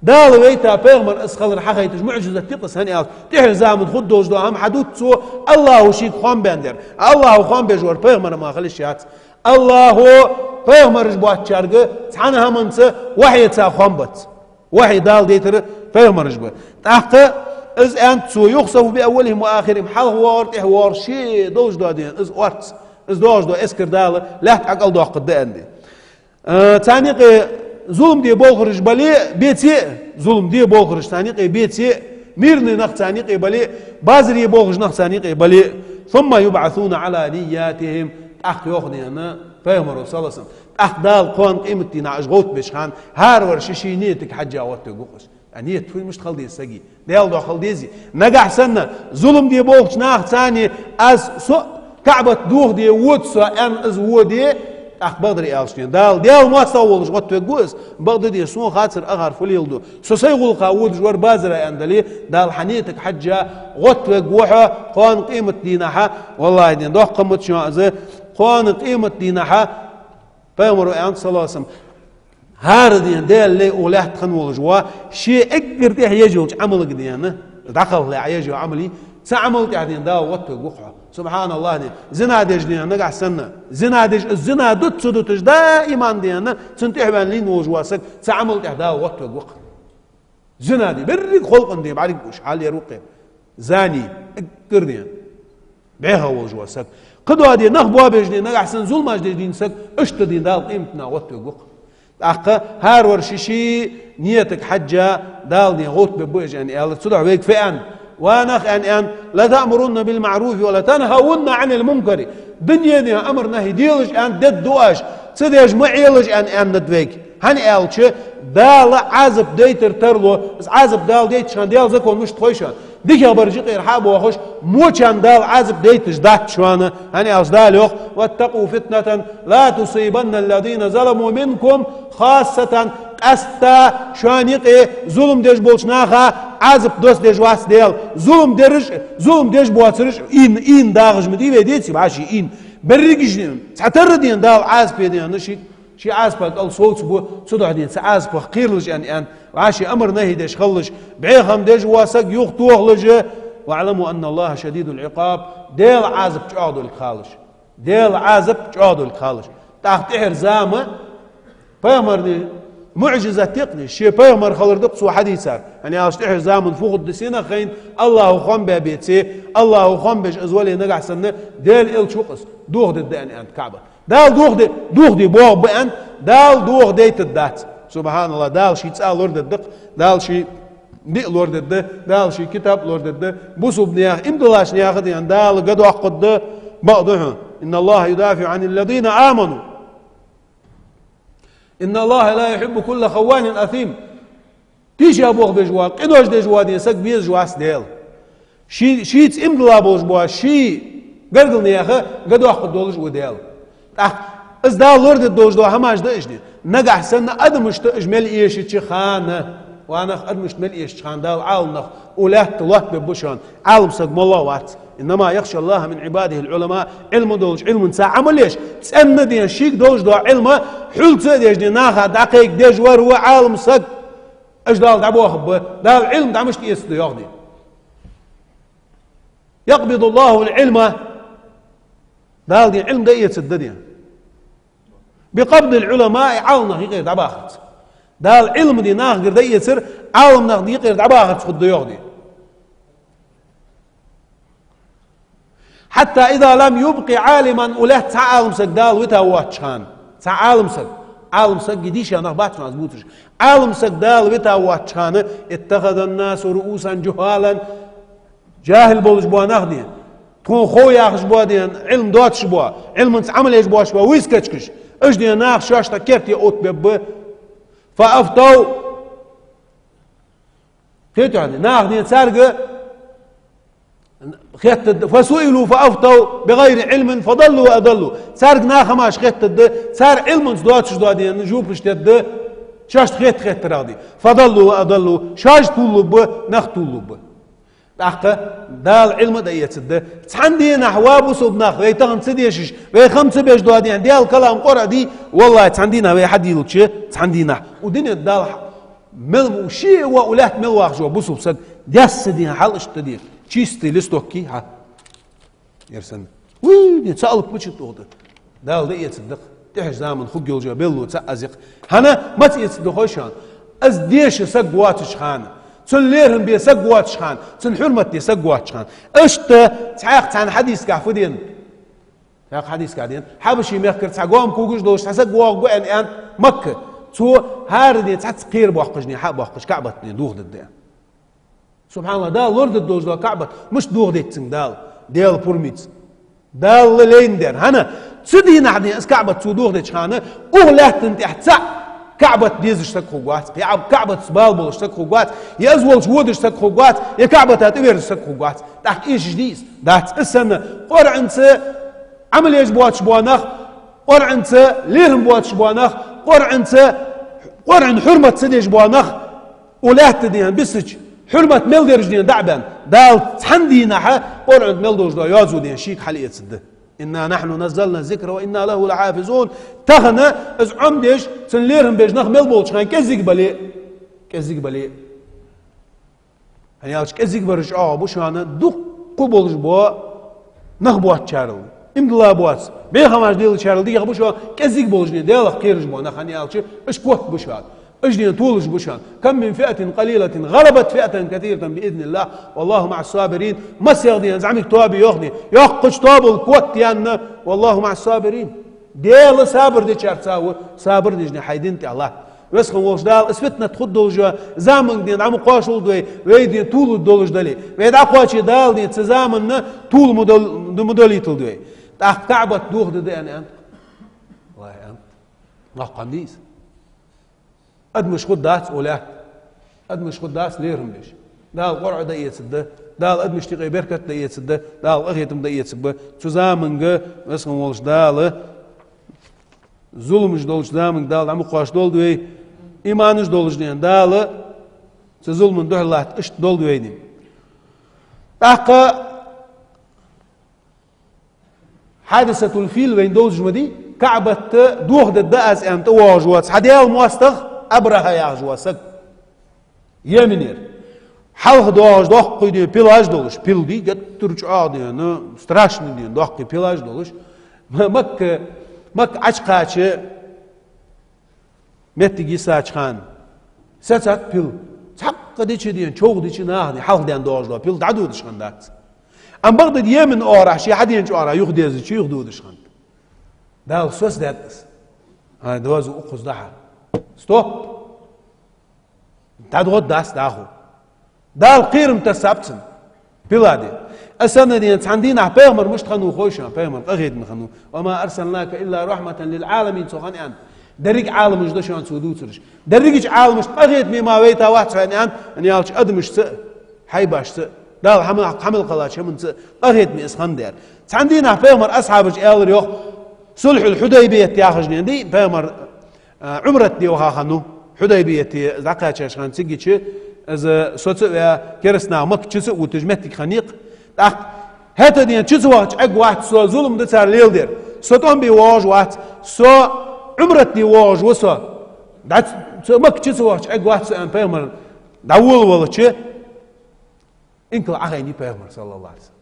دال ويتا فيغمر اسخل حقيتش معجزة تقص هني تحزام خدوش دو هم حدود سو الله شيك خان بندر الله خان بجور فيغمر ما خليش يات الله فيغمر جبوات شارق تحنها منس وحي تا خانبت وحي دال ديتر فيغمر جبوات تحت از انت سو يخسف بأولهم وآخرهم حل هو ورتح ورشي دوش دادين از ورت از دوش دو اسكر دال لا تعقل دو قد عندي تانيق ظلم دي بولخرج بلي بيتي ظلم دي بولخرج تانيق بيتي ميرني نخ تانيق بلي بازري بولخرج نخ تانيق بلي ثم يبعثون على نياتهم اخ يوخني انا فيهم رسول الله اخ دال قوان قيمتي نعجغوت بشخان هار ورششي نيتك حجة وقت قوقش أنية تفيد مش خلدي سجي ديال دو خلديزي نجح سنة ظلم دي بولخش ناخ ثاني از سو كعبة دوغ دي وود سو ان از وودي اخ بدري الشين دال ما صولش غت جوز بغد دي سو خاطر اغار فليلدو سو سيغول قاود جور بازر اندلي دال حنيتك حجه غت جوحه قان قيمه دينها والله دين دو قمت شو از قان قيمه دينها فامر ان صلى الله عليه وسلم هاردين دال لي ولات خنول جوا شي اقدر تي يجوج عمل قديانه دخل لا يجو عملي سعمل قاعدين دا وقت وقحه سبحان الله دي زنا دجني نقع سنه زنا دج الزنا دوت سدوتش دائما دينا سنتي بان لين وجواسك سعمل قاعدا وقت وقح زنا دي برك خلق دي بعد وش حال يروقي زاني اقردين بيها وجواسك قدوا دي نخبوا بجني نقع سن ظلم دين سك اشتدين دال قيمتنا وقت وقح أخ هار ورششي نيتك حجة دالني غوت ببوج يعني الله تدعو بيك فئن ونخ أن لا تأمرون بالمعروف ولا تنهون عن المنكر دنيا دي أمر نهي ديلج أن دد دواش تديج معيلج أن ندويك هني ألش دال عازب ديتر ترلو عازب دال ديت شان ديال زكون مش تخيشان ديك برجي غير حاب وخش مو شان دال عازب ديتش دات شوانا هني ألش دال يخ واتقوا فتنة لا تصيبن الذين ظلموا منكم خاصة أستا شانيق ظلم ديش بولشناخا عازب دوست ديش واس ديل ظلم ديش بواترش إن داغج مدي ديتي باشي إن بريجش تعتردين دال عازب يدين نشي شي عازب قال صوت بو صدع دين عازب خيرلج أن عاشي أمر نهي ديش خلج بعيخم ديش واسق يختوخلج واعلموا أن الله شديد العقاب ديل عازب تعودوا الخالش ديل عازب تعودوا الخالش تحت زامة بيمر معجزة تقني شيء بيمر خلر دقص حديثا يعني أشتحر زامن فوق الدسينة خين الله خم بيتي الله خم بيش أزولي نقع سنة ديل إل شوقس دوغ دي أنت كعبة دال دوغ دي بوغ بأنت دال دوغ دي تدات سبحان الله دال شي تسأل لورد الدق دال شي دق لورد الدق دال شي كتاب لورد الدق بوسو بنياخ امدلاش نياخد يعني دال قدو أقود بعضها إن الله يدافع عن الذين آمنوا إن الله لا يحب كل خوان أثيم تيجي أبوغ دجوا قدوش دجوا دي سك بيز جواس ديل شي امدلا بوش بوا شي قرقل نياخه قدو أقود دولش وديل از دال لورد الدوش دو هماش دا إجدي نقع سنة أدمشت إجمال إيش تشخانة وأنا أدمشت مل إيش تشخان دال عالنخ ولهت الله ببوشان عالم سقم الله وات إنما يخشى الله من عباده العلماء علم دولش علم ساعة عمل ليش تسألنا دي شيك دولش دو علمه حلت ديش دي ناخد دقيق ديش ور عالم سق أجدال دعبوه خبه دال علم دعمشت يسدو يغدي يقبض الله العلم دال دي علم دا يتسدد بقبض العلماء عالم غير دعباخت دال علم دي ناخ غير دا يتسر عالم ناخ غير دعباخت خد يغدي حتى إذا لم يبقي عالما وله تعالم سك دال وتا واتشان تعالم سك عالم سك جديش أنا باتش مزبوطش عالم سك دال وتا واتشان اتخذ الناس رؤوسا جهالا جاهل بولش بوا ناخدين تكون خويا أخش بوا دين علم دوتش بوا علم عمل إيش بواش بوا ويسكتش إيش دين ناخ شاش تكيرتي أوت بب فأفتوا كيتو يعني ناخدين سارقة فسئلوا فأفتوا بغير علم فضلوا وأضلوا سارق ناخماش خيت سار علم زدواتش زدوادين نجوبش تد شاش خيت راضي فضلوا وأضلوا شاش طولوا ب نخ طولوا ب تحقق دال علم دايت د عندي نحوا بوسو بناخ ويتغن سديش وي خمسه بيش دوادين ديال كلام قرا دي والله عندنا وي حد يلوتش عندنا ودنيا دال مل وشي وولات مل واخجو بوسو بسد داس دي حلش تدي чистый листок ها يرسن وي يتسالك مش تقدر دال دي يتصدق تحج زامن خو جوجا بيلو تازق هنا ما تصدق خوشان از ديش سقواتش خان تليرهم بي سقواتش خان تنحرمتي سقواتش خان اشت تعاق عن حديث كافدين تعاق حديث قاعدين حبشي ميخكر تعقوم كوجش دوش تسقوا قوان ان مكه تو هاردي تقير بوحقجني حق بوحقج كعبتني دوغ الدين سبحان الله دال لورد الدوز دو كعبة مش دوغ ديتسن دال بورميتس دال ليندر هنا تسدي نحدي اس كعبة تسودوغ ديتش خانة اوغلاتن تحت كعبة ديزش تك خوغوات يا كعبة سبالبل تك خوغوات يا ازول شودش تك خوغوات يا كعبة تاتبير تك خوغوات تحت ايش جديد دات السنة قرعنت عمل ايش بواتش بوانخ قرعنت ليرم بواتش بوانخ قرعن حرمة سديش بوانخ ولات ديان بسج حرمة ملدرج دين دعبان دال تحندي نحا قرعن ملدرج دا يازو دين شيك حلية سده إنا نحن نزلنا الذكر وإنا له لحافظون تغنى از عمدش سنليرهم بيجنخ ملبولش خان كزيك بالي هنيالش كزيك برج بوشانا دقو بولش بوا نخبوات شارل امدلا بوات بيخماش ديل شارل ديخ بوشوا كزيك بولش دين ديل خيرج بوا نخانيالش اشكوت بوشوات اجدين طولش بوشان كم من فئة قليلة غلبت فئة كثيرة بإذن الله والله مع الصابرين ما سيغدين زعمك توابي يغني يقش توابو الكوت يانا والله مع الصابرين ديل صابر دي شارتساو صابر دي حيدين تي الله وسخن وش دال اسفتنا تخد دولجا زامن دين عمو قاشول دوي ويدين طول الدولج دالي ويد اقواشي دال دين تزامن طول مدول يطل دوي تحت كعبة دوغ دي أنا أنت الله أنت الله قنديس أدمش خدات ولا أدمش خدات ليرهم ليش دال قرع دقيت سده دال أدمش تقي بركة دقيت سده دال أخيتم دقيت سبه تزامن جا وسخن وش دال ظلمش دولش زامن دال عمو قاش دول دوي إيمانش دولش دين دال تظلمن ده الله إيش دول دوي دين تحقق حادثة الفيل بين دولش مدي كعبة دوخ الدأس أنت واجوات حديال مواستغ أبرها يا جواسك يمنير Halk doğaj doqqı diye pilaj doluş. Pil di getürç ağdığını straşni diye doqqı pilaj doluş. Mak açqaçı mettigi saçxan. Saçat pil. Çaqqa diçi diye çoğu diçi nahdi halk diye doğaj do pil dadu dışqandat. Am bagda diye min ora şi hadin ora yuxdezi çi yuxdu dışqan. Dal söz dats. Ha dozu uquz daha. Stop. Tadgod das dahu. دال قيرم تسابتن بلادي أسألنا دي عندنا بيغمر مش تخنو خوشا بيغمر أغيد نخنو وما أرسلناك إلا رحمة للعالمين سوخاني أن دريق عالم مش دشان سودو ترش دريقش عالم مش أغيد مما ويتا واحد سواني أن يالش أدمش سأ حيباش سأ دال حمل قلاش من سأ أغيد مي إسخان دير عندنا بيغمر أصحابش إيال ريوخ صلح الحديبية تياخجني دي بيغمر عمرت دي وخا خنو حديبية زقاتش خان سيجيتش از سوت و كرسنا مك تشس وتجمتك خنيق اخ هتا دي تشس واخ اق واحد سو ظلم ده صار ليل دير سوتون بي واج واحد سو عمرت دي واج وسو دات سو مك تشس واخ اق واحد سو ان بيمر داول ولا تشي انكل اغني بيمر صلى الله عليه وسلم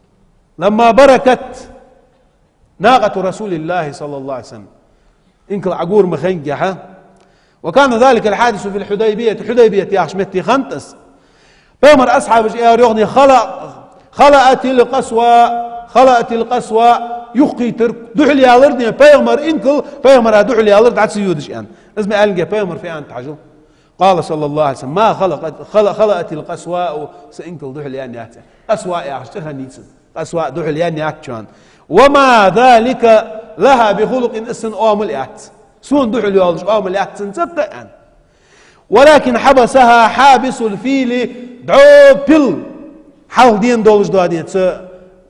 لما بركت ناقة رسول الله صلى الله عليه وسلم انكل عقور مخنجها وكان ذلك الحادث في الحديبية يا شمتي خنتس بيمر أصحاب يغني خلأت القسوة يخي ترك دحل يا لردني بيمر إنكل بيمر دحل يا لرد عتسيودش أن اسمع ألقى بيمر في أن تعجو قال صلى الله عليه وسلم ما خلأت القسوة سإنكل دحل يا نيات قسوة يا شتخنيس قسوة دحل يا نيات وما ذلك لها بخلق إسن أومل يات سون دحل يالش أومل يات سنتبقى ولكن حبسها حابس الفيل دعو بيل حال دين دولش دادين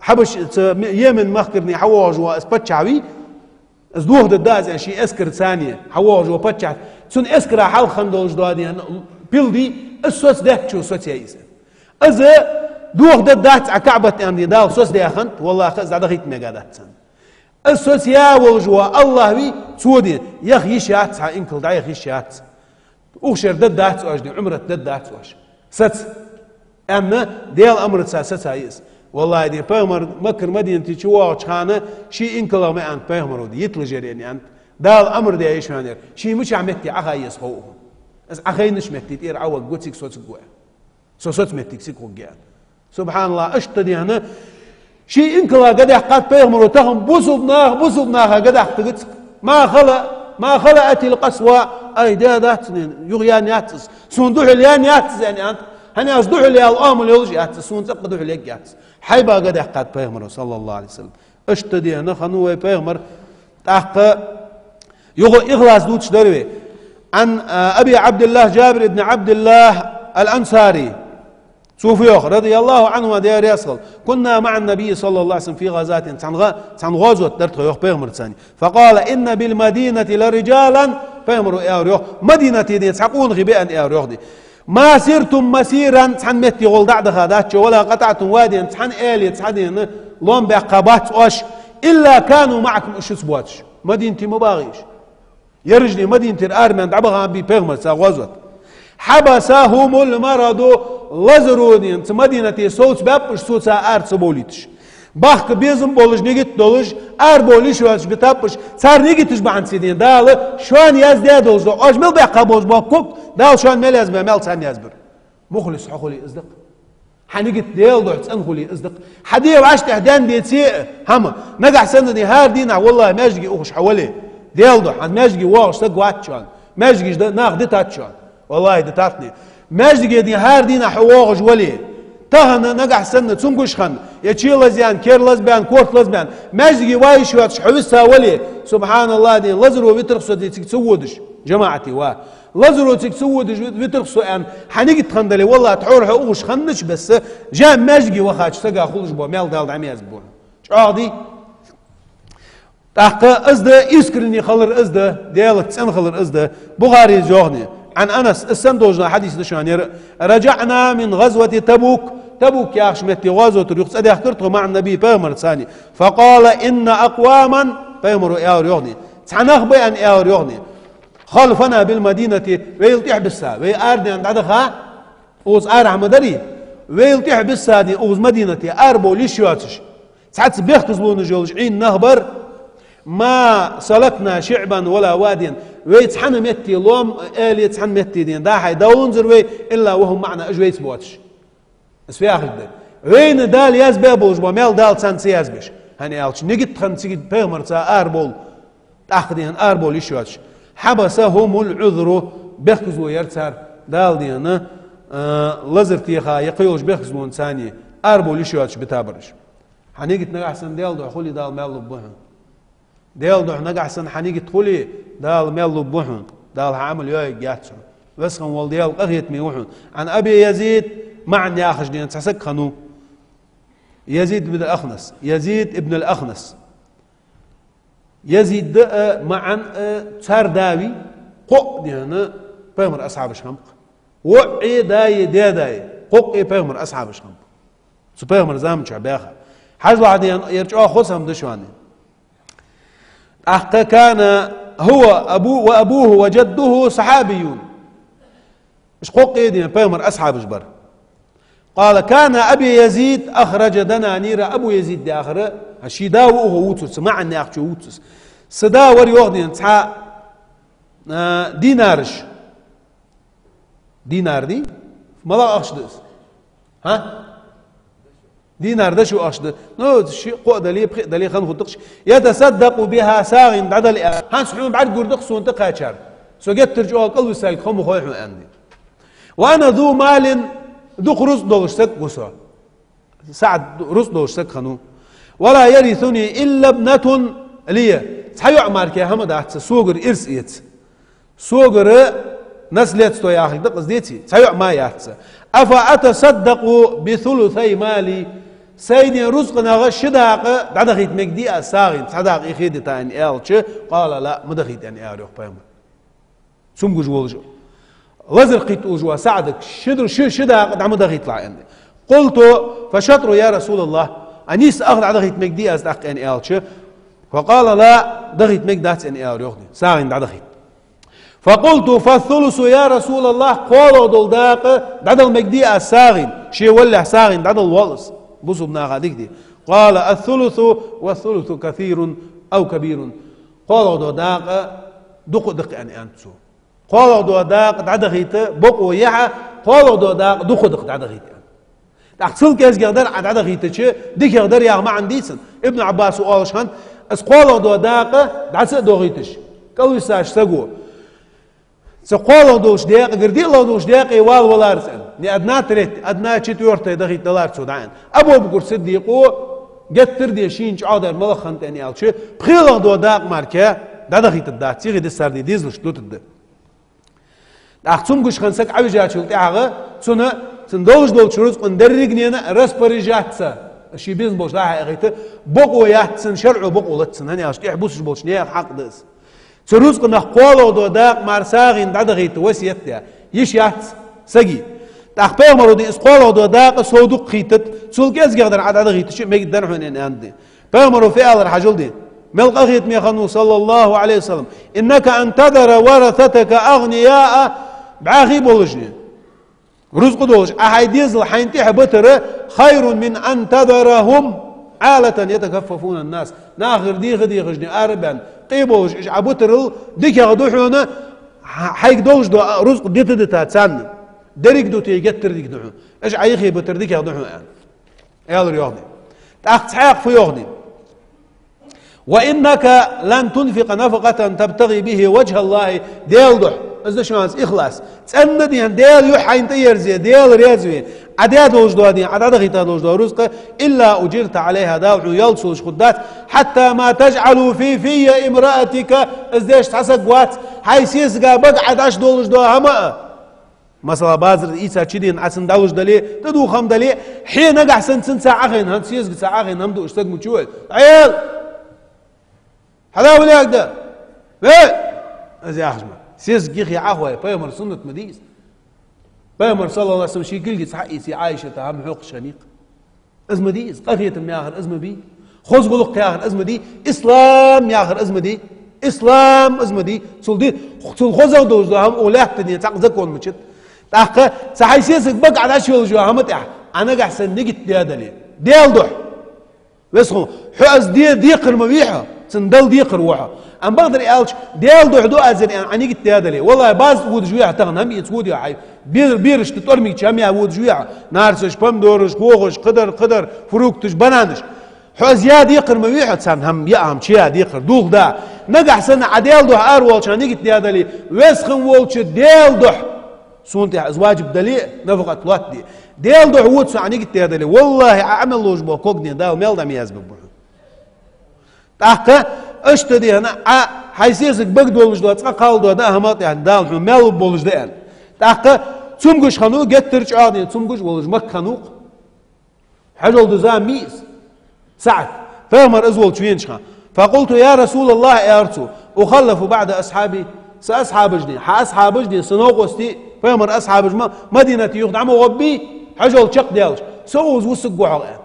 حبش يمن مخكرني حواج واسبتشاوي ازدوه داز شي اسكر ثانيه حواج وبتشا سون اسكر حال خندولش دادين بيل دي السوس ده شو سوس يايس از دوه دات كعبه عندي دال سوس ده خنت والله خز دغيت ميغادات السوس يا وجوا الله وي سودي يخ يشات انكل دا يخ يشات وشر دات واجدي عمره دات واش ست أما ديال أمر تساسة عيس والله دي بيمر مكر مدينة تشوا خانة شيء إنكلا ما أنت بيمر ودي يتلجري يعني أنت دال أمر دي إيش هنير شيء مش عمتي عخايس هو بس عخاينش متي تير عوض قوتك صوت جوا صوت متي سيكو جان سبحان الله أشتدي هنا شيء إنكلا قد يحقق بيمر وتهم بوسبنا قد يحقق ما خلأت القسوة أي دات يغيان ياتس صندوق اليان ياتس يعني أنت هني أصدوح لي الأم اللي يلجي أتسون تقدوح لي جاتس حيبا قد يحقق بيغمر صلى الله عليه وسلم اشتدي هنا خنوه بيغمر تحقق إخلاص دوتش دروي عن أبي عبد الله جابر بن عبد الله الأنصاري صوفيوخ رضي الله عنه ديار يصل كنا مع النبي صلى الله عليه وسلم في غزاة عن غزوة درت يوخ بيغمر ثاني فقال إن بالمدينة لرجالا بيغمر إياريوخ مدينة دي تحقون غباء إياريوخ دي ما سرتم مسيرا تحن متي غول دعد هذاتش ولا قطعتم واديا تحن آلي تحدين لون بعقبات أش إلا كانوا معكم إيش سبواتش مدينتي مباغيش يرجني مدينتي الأرمن دعبها بي بيغمر ساغوزوت حبسهم المرض لزرودين مدينتي صوت بابش صوت أرت سبوليتش باخ بيزم بولش نيجت دولش أر بولش واش بتابش صار نيجتش بعن سيدين دال شوان يزداد دولش أجمل بعقبوش باكوك دال شوان مال يزبر مال ثاني يزبر مخلص حقولي إصدق حنيجت ديل دوحت أنخلي إصدق حدي وعش تهدان ديتي هم نجح سنة دي هار دينا والله ماجي أخش حوالي ديل دوح عن ماجي واش تقوات شان ماجي ناخد تاتشان والله دتاتني ماجي دي هار دينا حواغج ولي تهنا نجح سنة تنقش خن يشيل لزيان كير لزبان كورت لزبان ماجي وايش واتش حوسها ولي سبحان الله دي لزرو بيترخصو دي تسودش جماعتي وا لزرو تسودش بيترخصو ان حنيجي تخندلي والله تحورها اوش خنش بس جا ماجي وخاش تلقى خلش بو مال دال عميز بون شادي تحقق ازده يسكرني خلر ازده ديالك تسن خلر ازده بخاري جوهني عن أنس السندوجنا حديث دشانير رجعنا من غزوة تبوك يا أخشمتي غزوة اليقص أدي أخكرته مع النبي بيمر ثاني فقال إن أقواما بيمر إيار يغني تعناخ بيان إيار يغني خلفنا بالمدينة ويلتح بالسا ويأردن عند عدخها وز آر عمدري ويل تحبس هذه أوز مدينتي أربو ليشواتش ساعات بيختزلون جولش عين نهبر ما سلكنا شعبا ولا واديا ويتحن متي لوم آل يتحن متي دين دا حي داون زروي إلا وهم معنا أجويت بواتش بس في آخر ده وين دال ياز بابوش وميل دال سان سياز بيش هني ألش نجد خن سيد بيغمر تا أربول تأخذين أربول يشواتش حبسهم العذر بيختزلو يرتار دال دينا لزر تيخا يقيوش بيخزمون ثانية أربو ليشواتش بتابرش حنيجي نقحسن ديال دو خولي دال ميلو بوحن ديال دو نقحسن حنيجي تخولي دال ميلو بوحن دال عامل يوي جاتشن بس خن والديال قغيت ميوحن عن أبي يزيد معن ياخش دين تحسك خنو يزيد بن الأخنس يزيد ابن الأخنس يزيد معن تار داوي قو دينا بيمر أصحاب الشمق وعي داي قوقي بيغمر أصحاب الشمب سو بيغمر زامن شعباخا حاج واحد يرجعوا خصهم دشواني أحقا كان هو وأبوه وجده صحابيون مش قوقي دين بيغمر أصحاب جبر قال كان أبي يزيد أخرج دنانير أبو يزيد دي آخر هشي داو وهو ووتس مع أني أخشو ووتس سدا وريوغدين تسعى دينارش دينار دي ملا أخشدس ها دينار ده شو أخشد نو شيء قوة دليل خن خدقش يتصدق بها ساغن عدل هان سحون بعد قردق سون تقاشر سو جت ترجعوا قلب سايق خم خوي عندي وأنا ذو مال ذو رز دولشتك قصة سعد رز دولشتك خنو ولا يرثني إلا ابنة لي تحيو عمار كي هم دعت سوغر إرس إيت سوغر نسلت تو يا أخي دقس ديتي سيع ما يحتس أفأتصدق بثلثي مالي سيدي رزقنا غشداق دعدخيت مجدي أساغين صداق إخيدي تاين إلش قال لا مدخيت يعني إيريخ بيما سمجو جولجو وزر قيت أوجوا سعدك شدر شداق دعم دخيت لا عندي قلت فشطر يا رسول الله أنيس أخذ دعدخيت مجدي أساق يعني إلش فقال لا دخيت مجدات يعني إيريخ ساغين دعدخيت فقلت فالثلث يا رسول الله قالوا دول داق دعدل مجدي الساغن شي ولا ساغن دعدل والس بوسو بنا غاديك دي قال الثلث والثلث كثير او كبير قالوا دول داق دق دق يعني انتو قالوا دول داق دعدغيت بقو يحا قالوا دول داق دق دق دعدغيت تحصل كاس قدر دعدغيت شي ديك يقدر يا ما عنديسن ابن عباس وقالشان اس قالوا دول داق دعس دوغيتش قالوا يساش سقو سقولو دوش ديق قرديلو دوش ديق يوال ولارسن ني ادنا تريت ادنا четвёртая دغيت دولار سودان ابو بكر صديقو جتر دي شينج عادر ملخنت اني الشي بخيلو دو داق ماركه دغيت الدات سيغي دي سردي ديزلش دوتد اخصم گوش خنسك عوجا چلت اغه سونه سندوش دول چروز قندريگنينا رسبريجاتسا شي بيز بوش لا حقيقه بوقو ياتسن شرعو بوقو لتسن هني اش يحبوش بوش نيه حق دس سروز قنا قولو دو داق مارساغين دغيت وسيت يش يات سقي تخبير مرودي اسقولو دو داق سودق خيتت سولكيز قدر عاد دغيت شي ميد درحون ان عندي بامرو في الله حجل دي ملقى خيت ميخنو صلى الله عليه وسلم انك ان تذر ورثتك اغنياء بعاخي بولجني رزق دوج احيديز الحينتي حبتر خير من ان تذرهم عالة يتكففون الناس ناخر دي غدي غجني اربان قيبوش اش عبوتر ديك يغدوحونا حيك دوج دو رزق ديت تاتسان دريك دو تيجتر ديك دو اش عيخي بتر ديك يغدوحونا يالر يغدي تحقق في يغدي وانك لن تنفق نفقة تبتغي به وجه الله ديال دوح از شانس اخلاص تسندي ديال يحين تيرزي ديال ريزوي عداد وجدودي عداد غيتا وجدو رزق الا اجرت عليها داوع يلصوش خدات حتى ما تجعل في امراتك ازديش تحسق وات هاي سيسقا بقعد اش دولج دو هما مثلا بازر ايسا تشدين عسن داوج دلي تدو خم دلي حين نقع سن ساعه غين هن سيسق ساعه غين همدو اشتق متشوي عيال هذا ولا ده ايه ازي احجم سيسق يخي عهوه بيمر سنه مديس بيمر صلى الله عليه وسلم شي قلقي صحي سي عايشه هم حقوق شنيق ازمه دي قضيه يا اخر ازمه بي خوز قلق يا اخر ازمه دي اسلام يا اخر ازمه دي اسلام ازمه دي سولدي خوز دوز هم ولحت دي تاق زكون مشت تاق صحي سيسق بقى على شو جو هم أنا قحسن نجت ديادلي ديال دوح وسخو حاز ديقر مبيحة سندل ديقر وحا أم بقدر يالش ديال دوح دو أزر يعني نجت ديادلي والله باز ود جويع تغن هم يتسود يا حي بيرش تطرمي كم يا ود جويع نارسش بمدورش كوغش قدر فروكتش بنانش حاز يا ديقر مبيحة سان هم يأهم شيا ديقر دوغ دا نجح سنة عديل دوح أروالش نجت ديادلي وسخن والش ديال دوح سونتي أزواج بدلي نفقة لوتي ديال دوح ود سعني قلت يا دلي والله أعمل لوج بوكوجني دا وميل دم يزبط بروح تحقق اشتدي هنا حيسيسك بقدولش دو تقال دو دا همات يعني دال ميل بولش دال تحقق تسمقش خنوق جترش عادي تسمقش بولش مك خنوق حجل دزام ميز سعد فامر ازول شوين شخا فقلت يا رسول الله يا رسول أخلف بعد أصحابي سأصحاب جدي حأصحاب جدي سنوقستي فامر أصحاب جما مدينة يخدم غبي حجل شق ديالش سوز وسقوا على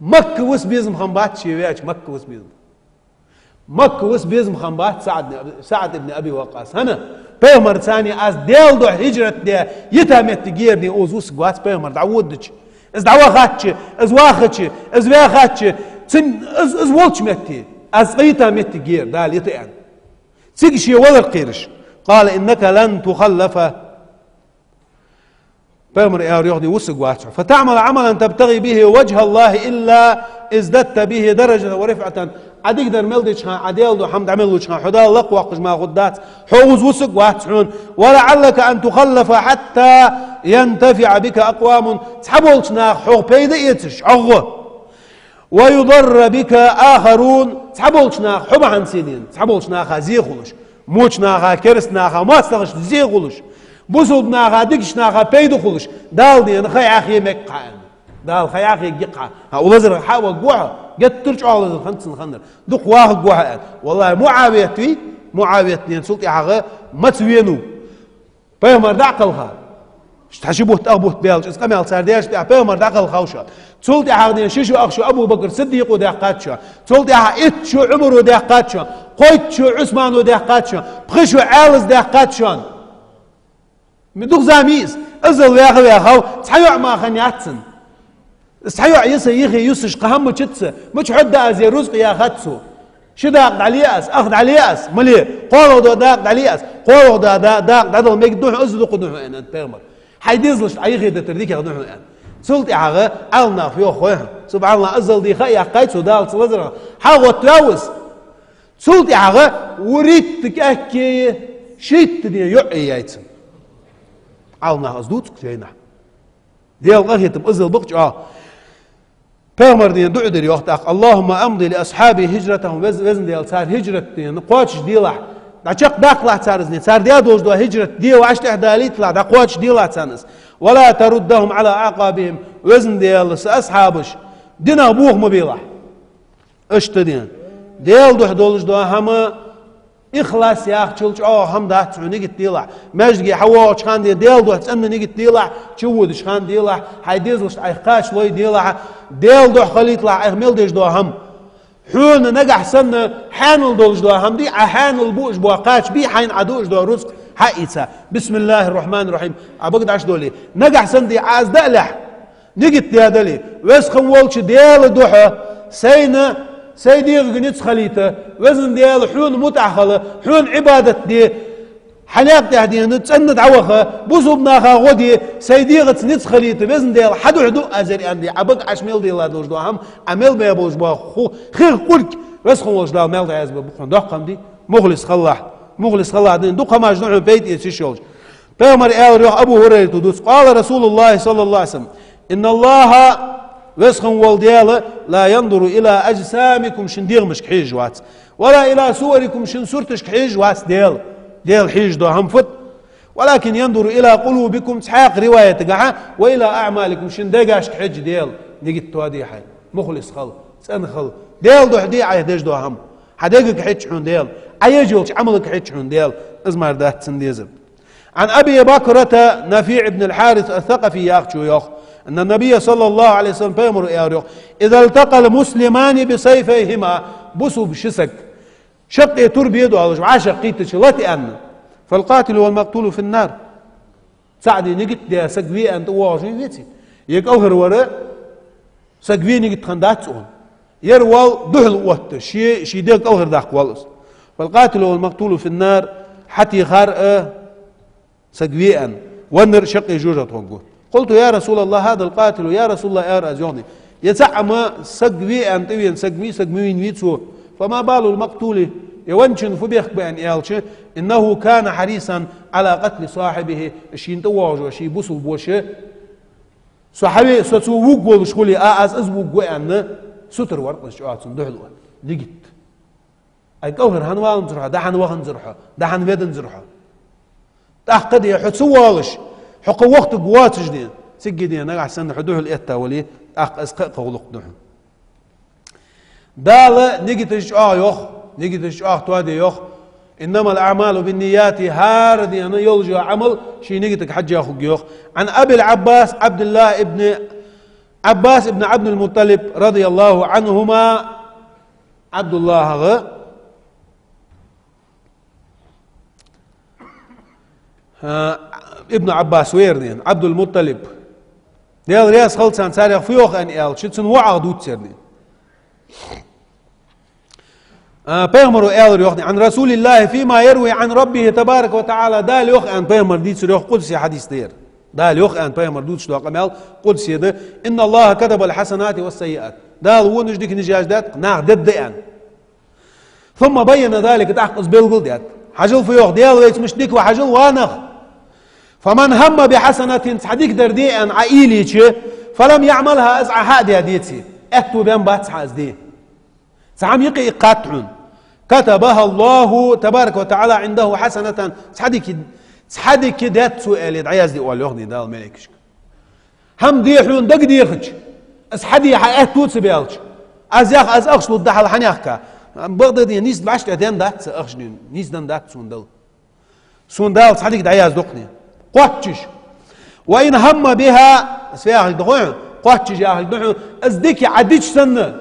مكة وس بيزم خنبات شيوياش مكة وس بيزم مكة وس بيزم خنبات سعد ابن أبي وقاص هنا فامر ثاني أز ديال دو هجرة دي يتامت تجيرني أوز وسقوات فامر دعودش از دعوة خاتش از واخدش از واخدش از ولش متي از قيتا متي جير دال يتأن سيجشي ولا القيرش قال إنك لن تخلف فامر ياخذ وسق واسع فتعمل عملا تبتغي به وجه الله إلا ازددت به درجة ورفعة عديقدر ملدش عديل دو حمد عمل وش حدا لق وقش ما غدات حوز وسق واسعون ولعلك أن تخلف حتى ينتفع بك أقوام تحبولش ناخ حوغ بيدا يتش عغو ويضر بك آخرون تحبولش ناخ حب عن سنين تحبولش ناخ زيخولش موش ناخ كرس ناخ ما استغش زيخولش بوسود ناخ ديكش ناخ بيدو خولش دال دي أنا خي أخي مقعن دال خي أخي جقع ولزر حاول جوعه جت ترجع على خمسين خندر دق واحد جوعه والله معاوية سلطي حاجة ما تسوينه بيمر دعقلها تحشبوه تأبوه بيلش اسقمال سرديش بيمر دعقل خوشة سلطي حاجة شيشو أخشو أبو بكر صديق ودقاتشة سلطي حاجة إتشو عمر ودقاتشة قيتشو عثمان ودقاتشة بخشو عالز دقاتشة مدوخ زاميز ازل وياخو تحيو ما خنياتسن تحيو عيسى يخي يسش قهم تشتس مش حد ازي رزق يا خدسو شداق علياس اخذ علياس ملي قولوا داق علياس قولوا داق هذا ما يقدوح ازل قدوح ان بيرمر حيديزلش عيخي ترديك يقدوح ان سلطي حاجه علنا في خوها سبحان الله ازل دي خي قايتو دال صلزر حاول تراوس سلطي حاجه وريتك اكي شيت دي يعي يايتسن عالنا أزدوت كجينا ديال غير تبأزل بقج بيغمر دين دعو دري وقت اللهم أمضي لأصحابي هجرتهم وزن ديال صار هجرة دين قواتش ديلا دعشق داقلا صارزني صار ديال دوش دو هجرة دي وعشت إحدالي تلا دا قواتش ديلا صانس ولا تردهم على أعقابهم وزن ديال أصحابش دينا أبوه مبيلا اشتدين ديال دوح دولش دو هما إخلاص يا أخ تشلش هم ده تسعني قلت ديلا ماجدي حواش خان ديال دوح تسألني قلت ديلا شودش خان ديلا حيديزلش عيقاش لوي ديلا ديال دوح خليط لا عمل ديش دو هم حون نجح سنة حانل دولش دو هم دي حانل بوش بوقاش بي حين عدوش دو رزق حقيسة بسم الله الرحمن الرحيم عبقد عش دولي نجح سن دي عاز دقلح نجت يا دلي ويسخن والش ديال دوحة سينا سيدي غنيت خليته وزن ديال حون متعخله حون عبادة دي حناق تهدي نتسند عوخه بوزبنا خا غدي سيدي غتنيت خليته وزن ديال حدو حدو ازري عندي عبق عشميل ديال دوش دوهم عمل ما يبوش با خير قلك وسخن وش دا مال عايز بخن دقم دي مخلص خلاح دين دقه ما جنو بيت يتشوج بيمر روح ابو هريره دوس قال رسول الله صلى الله عليه وسلم ان الله وسخن والدياله لا ينظر إلى أجسامكم شندير مش كحيج وات ولا إلى صوركم شن صورتش كحيج وات ديال حيج دو همفت ولكن ينظر إلى قلوبكم تحاق رواية تقعها وإلى أعمالكم شن دقاش كحيج ديال نجد توادي حي مخلص خل سن خل ديال دو حدي عيه ديش دو هم حديق كحيج حون ديال عيجولش عملك كحيج حون ديال ازمار دات سنديزل عن أبي بكرة نفيع بن الحارث الثقفي ياخشو ياخ أن النبي صلى الله عليه وسلم بيمر ياريخ إذا التقى المسلمان بسيفيهما بسوا بشسك شق يتور بيده على عاشق قيتش لا تأمن فالقاتل والمقتول في النار سعدي نجت دي سقوي أنت واجي ويتي يك أوهر ورا سقفيني تخنداتون يروال دهل وقت شي ديك أوهر داق والس والقاتل والمقتول في النار حتى خار سقفيا ونر شقي جوجة تونقول قلت يا رسول الله هذا القاتل يا رسول الله يا رأزيوني يتعم سقفيا طويل سقمين ويتسو فما بال المقتول يوانشن فبيخ بأن يالش إنه كان حريصا على قتل صاحبه شين تواجه شي بوسو بوشه صحابي سوتو وقول شغلي از وقول أن ستر ورقش آتون دهلو دقيت أي كوهر هنوال زرحة ده هنوهن زرحة ده هنودن زرحة تأخذ يحط سوالش حق وقت قواتش دين سجدين أنا أحسن حدوه الإتا ولي أسقى قولك دهن دال نيجي يخ نيجي توادي يخ إنما الأعمال بالنيات هاردي أنا يلجأ عمل شي نيجي حج ياخذ يخ عن أبي العباس عبد الله ابن عباس ابن عبد المطلب رضي الله عنهما عبد الله ابن عباس ويردين عبد المطلب ديال رياس خلصان ساريخ فيوخ أن إل شتسن وعغ دوت سردين بيغمروا إل ريوخني عن رسول الله فيما يروي عن ربه تبارك وتعالى دال يوخ أن بيغمر ديت سريوخ قدسي حديث دير دال يوخ أن بيغمر دوت شلوخ أمال قدسي ده إن الله كتب الحسنات والسيئات دال ونش ديك نجاج دات ناغ دد أن ثم بين ذلك تحقص بيلقل دات حجل فيوخ ديال ويت مش ديك وحجل وانخ فمن هم بحسنة حديك دردي أن عائليش فلم يعملها أزعى هادي ديتي أكتو بين باتسع أزدي سعام يقي قاتعون كتبها الله تبارك وتعالى عنده حسنة سحديك دات سؤال يدعي أزدي أول يغني دال الملكش هم ديحون دق ديخج أسحدي حقات توتس بيالش أزياخ أز أخشلو الدحل حنياخكا بغض دي نيس بعشت أدين دات سأخشنين نيس دان دات سوندال سحديك دعي أزدقني قوتش وإن هم بها سياخ الدغوع قوتش يا الدغوع أزديك عديش سنة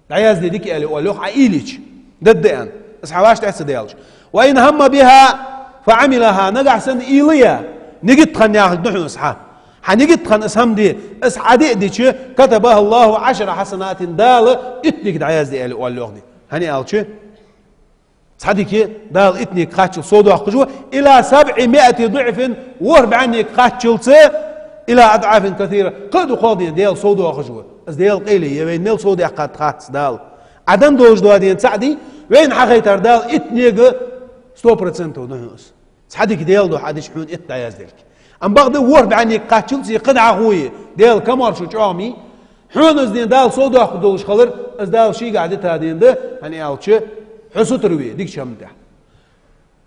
دعي أزدي ديك ألي أولوخ عائليش ضد أن أصحاباش تحس ديالش وإن هم بها فعملها نقع سن إيليا نجد خن يا الدغوع أصحاب حنجد خن اسهم دي أسعدي ديش كتبها الله 10 حسنات دال إتنك دعي أزدي ألي أولوخ دي هني ألش صديقي دال إتنك خاتشل صودو أخجوه إلى 700 ضعف واربعنك خاتشلت إلى أضعاف كثيرة قد قاضي ديال صودو أخجوه أز ديال قيلي يبين نيل صودو أخات خاتس دال عدم دوج دوادين سعدي وين حقيتر دال إتنك 100% ونهوس صديقي ديال دو حديش حون إتناياز ديلك أم بغض واربعنك خاتشلت قد عغوية ديال كمار شو جامي حون أز ديال صودو أخدولش خلر أز دال شي قاعدتها دين ده هني ألش حسوت روي ديك شمده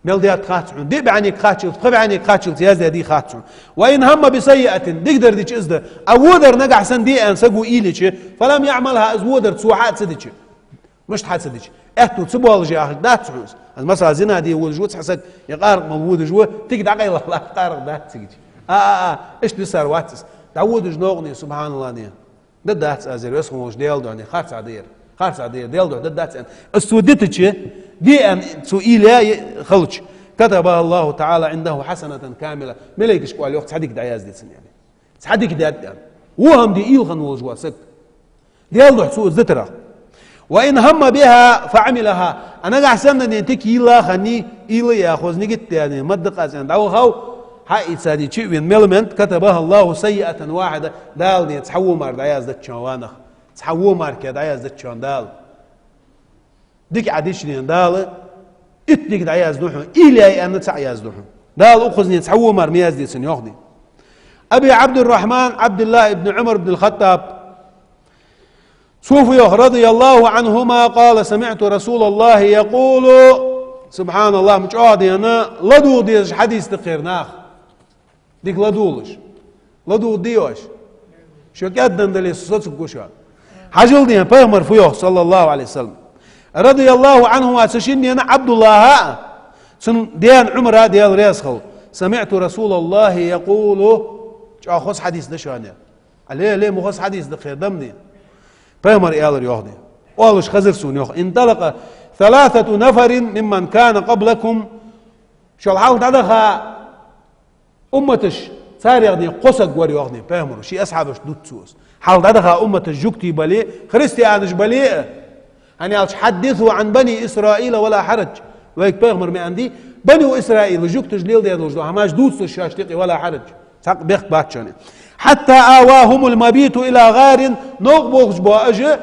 ملديات خاتشون دي بعني خاتشل بعني خاتشل تيازي دي خاتشون وإن هم بسيئة ديقدر ديك إزده أودر نقع سن دي أن سقو إيليش فلم يعملها أزودر تسوحات سديش مش تحت سديش أهتو تسبوال جي أخل دات سعوز المسألة زنا دي وجوه تحسك يقارق موجود جوه تيجي دقي الله قارق دات سجي إيش بيصير واتس تعود جنوغني سبحان الله نيا ده دات أزير يسخموش ديال دعني خاتش عدير خارج عادية ديال دو دات أن السودتش دي أن سئيل خلش كتبها الله تعالى عنده حسنة كاملة مليكش قال يوقت صديق دعياز دي سن يعني صديق دات يعني وهم دي إيل خنو جوا سك ديال دو سوء الزترة وإن هم بها فعملها أنا قاعد سمنا إن تكي لا خني إيل يأخذ نجت يعني مدق أزين دعو هاو هاي سادي شيء من ملمنت كتبها الله سيئة واحدة دال دي تحول مار دعياز دت شوانخ تحوو ماركة دعياز دت شون دال ديك عديش لين دال اتنك دعياز نوحو إلي أن تعياز نوحو دال أخذني تحوو مار مياز دي سن يخدي أبي عبد الرحمن عبد الله بن عمر بن الخطاب صوفيه رضي الله عنهما قال سمعت رسول الله يقول سبحان الله مش عادي أنا لدو ديش حديث تقيرناخ ديك لدولش لدو ديوش شو قدن دلي صوتك وشو حجل دي بيغمر فيه صلى الله عليه وسلم رضي الله عنه سشني أنا عبد الله سن ديان عمره ديال رياسخل سمعت رسول الله يقول أخص حديث ده شانيا عليه ليه مخص حديث ده خير دمني بيغمر إيالر يوخدي والش خزر سون يوخ انطلق 3 نفر ممن كان قبلكم شو الحال تدخل أمتش صار يغني قصق ور يغني فهموا شي أصحابش دوتسوس حال دخل أمة الجوكتي بلي خريستيانش بلي أنا حدثوا عن بني إسرائيل ولا حرج ويك بيغمر ما عندي بني إسرائيل جوكتش ليل دي دوجدو هماش دوتس الشاشتقي ولا حرج ساق بيخت باتشاني حتى آواهم المبيت إلى غار نغبوغش بو أجي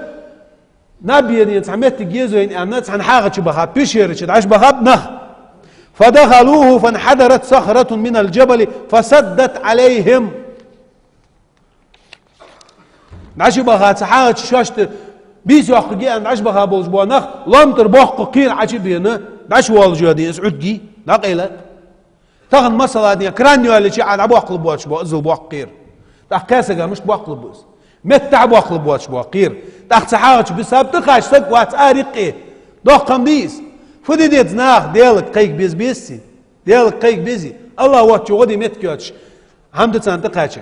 نبي يتعمت جيزوين أمنات عن حاجة بها بيشيرش عش بها نخ فدخلوه فانحدرت صخرة من الجبل فسدت عليهم عش بها حاجة شاشت بيسو أخجي أن عش بها بوش بو نخ لامتر بوح قير عجبينا عش والجادي سعودي لا قيلة تاخذ مسألة دي كرانيو اللي شيء على بوح قلب واش بو أزل بوح قير تاخ كاسة مش بوح قلب بوس متع بوح قلب واش بو قير تاخ حاجة بسبب تخاش سك وات أريقي دوح قمديس فدي ديت ناخ ديالك قيك بيز بيسي ديالك قيك بيزي الله واتش غدي متكيوتش حمد سان تقاشي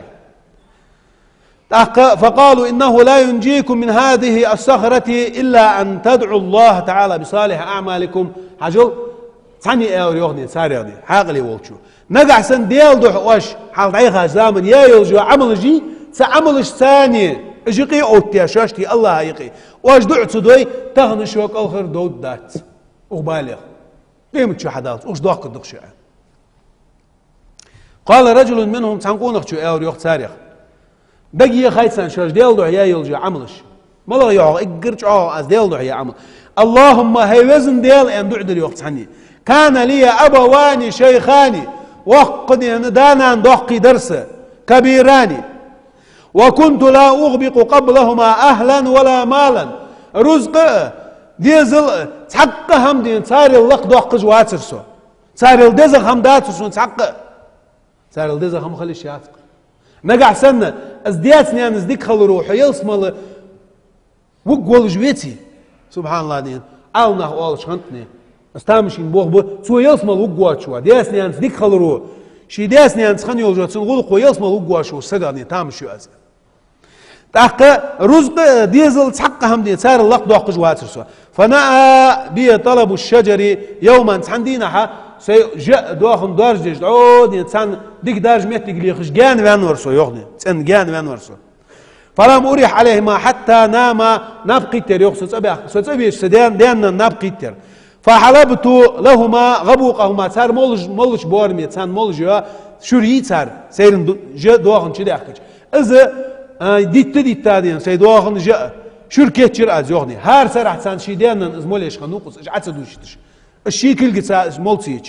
فقالوا إنه لا ينجيكم من هذه الصخرة إلا أن تدعوا الله تعالى بصالح أعمالكم حجل ثاني أور يغني ساري غني حاقلي والشو نقع سن ديال دوح واش حال ضيخها زامن يا يلجو عمل جي سعملش ثاني اجيقي اوتي شاشتي الله يقي واش دعت سدوي تغنش وك اخر دود دات وبالغ قيمت شو حدات وش دوق دقشع قال رجل منهم تنقون شو أور يوخ تاريخ دقي خايتسان شاش ديال دوح يا يلجو عملش مالغ يوغ اقرج از ديال دوح يا عمل اللهم هي وزن ديال ان دعدل يوخ تحني كان لي أبوان شيخان وقد دانا دوقي درس كبيران وكنت لا أغبق قبلهما أهلا ولا مالا رزق ديزل تحق هم دين ساري اللق دوق جواترسو ساري الدزغ هم داترسو تحق ساري الدزغ هم خلي الشاتق نقع سنة ازدياتني أن ازديك خل روحي يلسمل وقول جويتي سبحان الله دين أو نحو شنطني استامشين بوخ بو سو يلسمل وقوات شو دياسني أن ازديك خل روح شي دياسني أن سخن يلجو تنقول قو يلسمل وقوات شو سقرني تامشو أزي تحق رزق ديزل تحق هم دين سار اللق دوق جواترسو فنأى بي طلب الشجر يوما تحندينها سيجاء دوخن دارج عود يتسان ديك دارج ميت يقليخش جان وان ورسو يغني تسن جان وان ورسو فلم أريح عليهما حتى نام نبقيتر يخص سبيش سدان دان نبقيتر فحلبت لهما غبوقهما صار مولش بورمي تسان مولج شوري صار سيرن دوخن شي داخج اذا ديت تادين سيدوخن جاء شركتشر از يغني هار سرح سان شيدان ازموليش خنوقس اج عتسدوشتش الشيكل جت مولتيج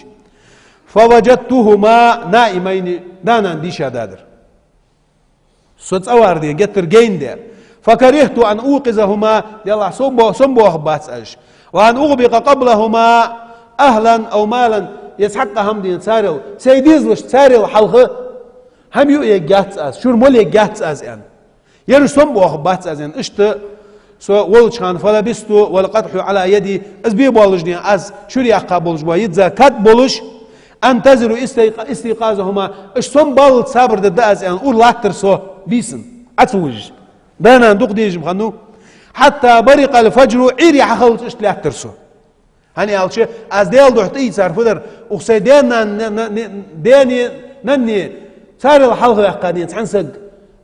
فوجدتهما نائمين دانا ديشا دادر صوت اواردي جتر جيندر فكرهت ان اوقظهما يلا صنبو اخبات اج وان اغبق قبلهما اهلا او مالا يسحق همدين سارل سيديزلش سارل حلقه هم يو يجات از شور مول يجات از ان يرسم بو اخبات از ان اشت سو ولشان فلبستو والقطح على يدي ازبي بولجني از شوري اقابلج بو يتزا كات بولش انتظر استيقاظهما اشتم بال صبر د از ان اور لاتر سو بيسن اتوج بانا ندق ديج مخنو حتى برق الفجر عيري حخلت اشت لاتر سو هاني الشي از ديل دوحتي صار فدر وخسيدين داني نني صار الحلقه يقاني تحنسق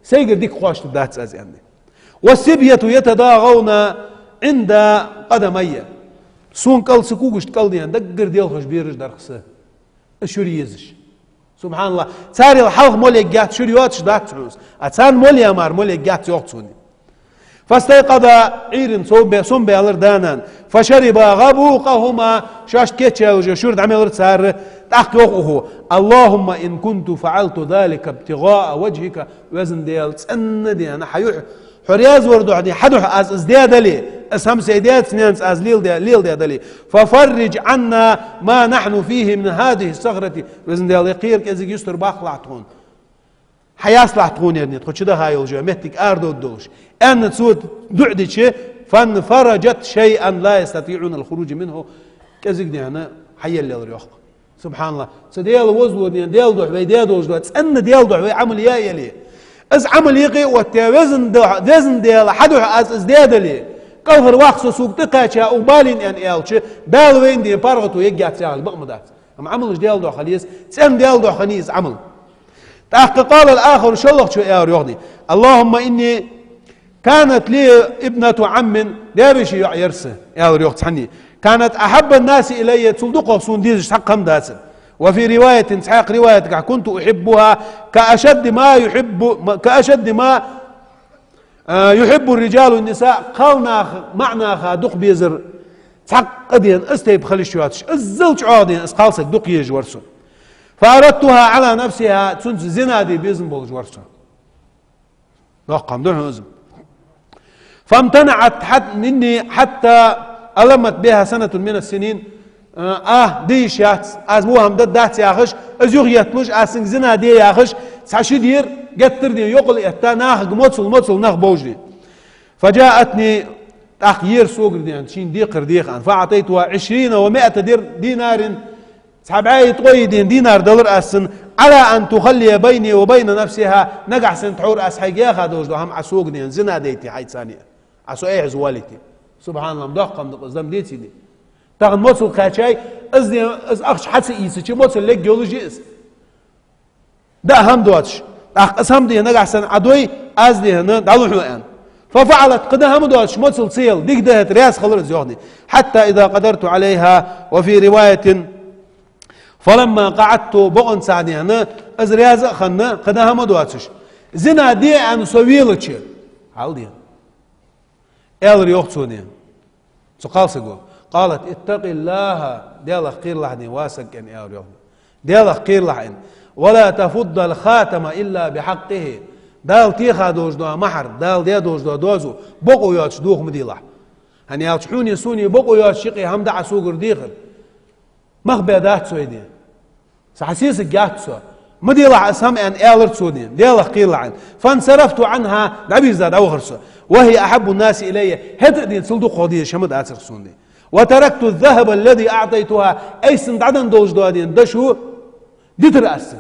سيقر ديك قواش تدات از يعني والسبية يتداغون عند قدمي سون قل سكوكش تقلدين دقر ديال خوش بيرج درخسه الشوري يزش سبحان الله تاري الحلق مولي جات شوريواتش دات تعوز اتان مولي امار مولي جات يوقتوني فاستيقظ عير صوم بيالر دانان فشرب غبوقهما شاش كيتشا شورد عمل رتسار تحت وقوه اللهم ان كنت فعلت ذلك ابتغاء وجهك وزن ديال تسن دي انا حيوح حرياز وردو عدي حدوح از ازدياد لي اسهم سيدات سنانس از ليل دي لي ففرج عنا ما نحن فيه من هذه الصخرة وزن ديال يقير كازيك يستر باخلعتون حياس لعتون يعني تخش ده هاي الجو متك اردو الدوش ان تسود دعدي شيء فانفرجت شيئا لا يستطيعون الخروج منه كازيك دي انا حي اللي يريح سبحان الله سديال وزو ديال دوح بيداد وزو تسن ديال دوح عمل يا يلي از عمل يقي وتوزن ديال حدو از ازداد لي قفر واخص سوق تقاچا وبالين ان الچ بال وين دي بارغتو يجات سال بقمدات ام عمل ديال دو خليس تسن ديال دو خنيس عمل قال الآخر شلخ شو يغني اللهم إني كانت لي ابنة عم دابش يرسه يغني كانت أحب الناس إلي تصدقه سنديز حقهم داسن وفي رواية سحاق رواية كنت أحبها كأشد ما يحب الرجال والنساء قالنا معنا خادق بيزر تحق قدين استيب خلي شواتش الزلج عادين اسقالسك دق يجورسون فأردتها على نفسها تنس زنادي بيزن بولج ورسون رقم دون هزم فامتنعت حتى ألمت بها سنة من السنين ديش يات أزموها مدد دات ياخش أزيغ يتمش أسنج زنادي ياخش سعشدير قتر دي يقل يتا ناخ موصل ناخ بوجدي فجاءتني أخير سوق دي شين ديقر فأعطيتها 20 و100 دينار سحبعي طويدين دينار دولار أسن على أن تخلي بيني وبين نفسها نقع سن تحور أسحيق خادوش دو هم عسوق دين زنا ديتي حيث ثانية عسو ايه زوالتي سبحان الله مدقم دقزم ديتي دي تاخد موصل خاتشاي ازني از اخش حدث ايسي چه موصل لك جيولوجي اس ده هم دواتش اسهم دي نقع سن عدوي از دي هنا دالو حوان ففعلت قدها هم دواتش موصل سيل ديك دهت رياس خلر زيوغني حتى إذا قدرت عليها وفي رواية فلما قعدت بقن سعدي هنا ازرياز خنا قدها ما دواتش زنا دي ان سويلتش حال دي ال ريوختوني سقال سقو قالت اتق الله ديال خير لحني واسق ان ال ريوخ ديال خير لحن ولا تفض الخاتم الا بحقه دال تيخا دوج دو محر دال دي دوج دو دوزو بقو ياتش دوخ مديلح هني ياتشحوني سوني بقو ياتش شقي هم دع سوقر ديخر مخبيدات سويدي سحسيس جاتسو مدي لع اسهم ان الر سودين ديال قيل عن فانصرفت عنها نبي زاد او خرسو وهي احب الناس الي هدي صندوق قضيه شمد اثر سوندي وتركت الذهب الذي اعطيتها اي سند عدن دوج دودين دشو ديتر اس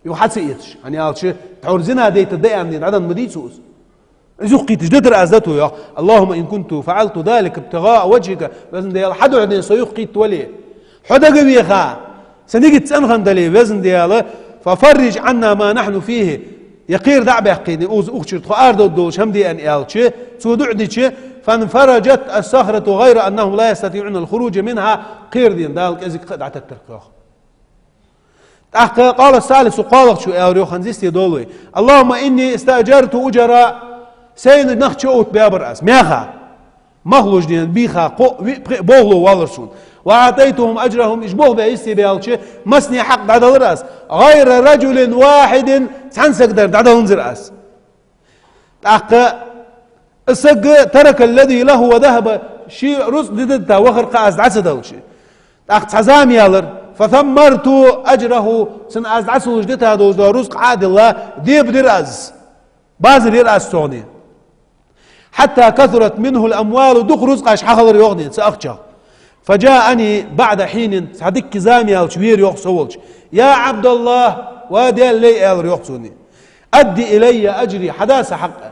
يحسيتش يعني الش تعرزنا ديت دي عدن مديسوس زقيت جدر ازته يا اللهم ان كنت فعلت ذلك ابتغاء وجهك لازم ديال حد عدن سيقيت ولي حدا قبيخا سنيجي تسأنخن دلي وزن دياله ففرج عنا ما نحن فيه يقير دعبه قيني اوز اخشر تخارد دوش هم دي ان الشي سودعدي فانفرجت الصخرة غير انهم لا يستطيعون الخروج منها قير دين دالك ازك قدعت التركوخ قال الثالث قال شو اوريو خنزيستي دولوي اللهم اني استاجرت اجراء سين نخشوت بابر اس ميخا مخلوج دين بيخا بوغلو والرسون وأعطيتهم أجرهم إجبوه بأيستي بيالشي مسني حق دعدل رأس غير رجل واحد سنسقدر دعدل رأس السق ترك الذي له وذهب شيء رز ددتا وخرق أز عسدل شيء تزام يالر فثمرت أجره سن أز عسل جدتها دوز رزق عاد الله ديب درأز باز درأز سوني حتى كثرت منه الأموال دخ رزق أشحخل يغني سأخشى فجاءني بعد حين صدق زامي الشبير يقصولش يا عبد الله وادي لي ال يقصوني ادي الي اجري حداث حقه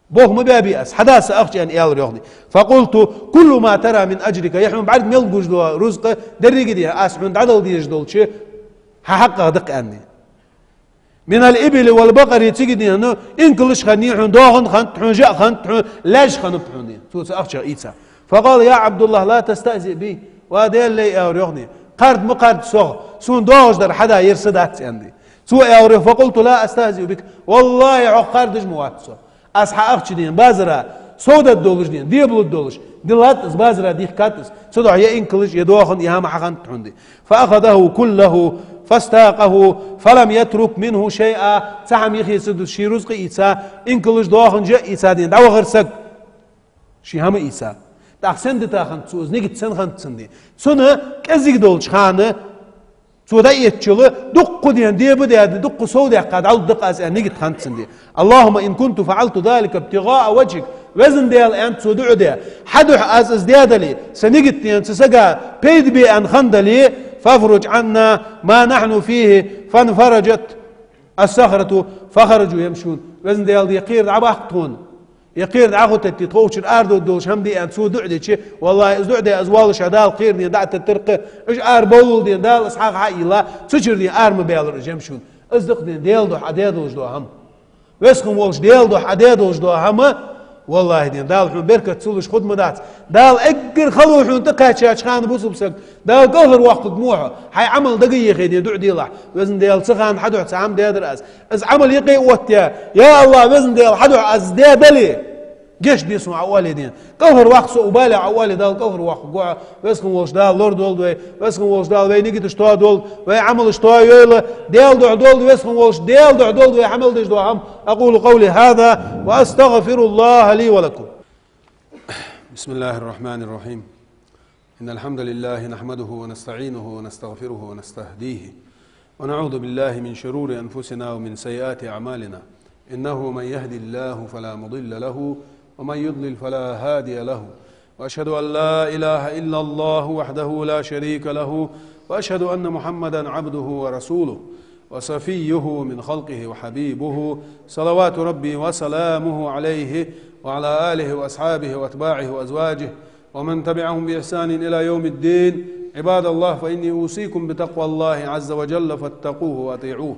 بوه مبابي اس حداث اخشى ان ال يغني فقلت كل ما ترى من اجرك يحمل بعد ملقوج رزق دريق دي اسمن عدل دي جدولش حقه دق اني من الابل والبقر تجدني انه انكلش خنيحون دوغن خنت حنجا خنت لاش خنبحوني تو اخشى ايتسا فقال يا عبد الله لا تستهزئ بي واديل لي اوريغني قرد مقرد سوغ سون دوج در حدا يرصدات عندي سو اوري فقلت لا استهزئ بك والله عقرد جموات سو اصحى اخشدين بازرا سودا الدولج دين ديبلو الدولج دلات بازرا دي كاتس سودع يا انكلش يدوخن يا ما حقن عندي فاخذه كله فاستاقه فلم يترك منه شيئا سحم يخي سد شي رزق ايسا انكلش دوخن جاء ايسا دين داو غرسك شي هم ايسا تاخسن دتاخن سوز نيجي تسن خن تسندي سنه كزيك دولش خانه سودا يتشلو دق دين ديبو دي دق سودا قاد عود دق اس نيجي خن تسندي اللهم ان كنت فعلت ذلك ابتغاء وجهك وزن ديال انت سودع دي حدح از ازدياد لي سنيجي تين سسقا بيد بي ان خندلي فافرج عنا ما نحن فيه فانفرجت الصخرة فخرجوا يمشون وزن ديال دي قير عباقتون يقير عقد تتوش الارض ودوش هم دي ان سو دعدي شي والله دعدي ازوال شدال قير دي دعت الترقه اش ار بول دي دال اسحاق عائله سجر دي ار مبيل رجمشون أصدق ديل دوح أديدوش دو هم ويسكم والش ديل دوح أديدوش دو هم والله دين دال حون بركة تسولش خد مدات دال اقر خلو حون تقاتش خان بوسو بسك دال قهر وقت دموعه هاي عمل دقيقة دين دع ديلا وزن ديال سخان حدو عم ديدر از عمل يقي وقتها يا الله وزن ديال حدو از ديدلي جيش بيسمع عوالي دين قهر وقت سو بالي عوالي دال قهر وقت قوع ويسكم والش دال لورد دول ويسكم والش دال وي نيجي تشتوا دول وي عمل شتوا يلا ديال دع دول ويسكم والش ديال دع دول وي عمل دش دو هم أقول قولي هذا وأستغفر الله لي ولكم. بسم الله الرحمن الرحيم. إن الحمد لله نحمده ونستعينه ونستغفره ونستهديه ونعوذ بالله من شرور أنفسنا ومن سيئات أعمالنا إنه من يهدي الله فلا مضل له ومن يضلل فلا هادي له وأشهد أن لا إله إلا الله وحده لا شريك له وأشهد أن محمدا عبده ورسوله وصفيه من خلقه وحبيبه صلوات ربي وسلامه عليه وعلى آله وأصحابه وأتباعه وأزواجه ومن تبعهم بإحسان إلى يوم الدين. عباد الله فإني أوصيكم بتقوى الله عز وجل فاتقوه وأطيعوه.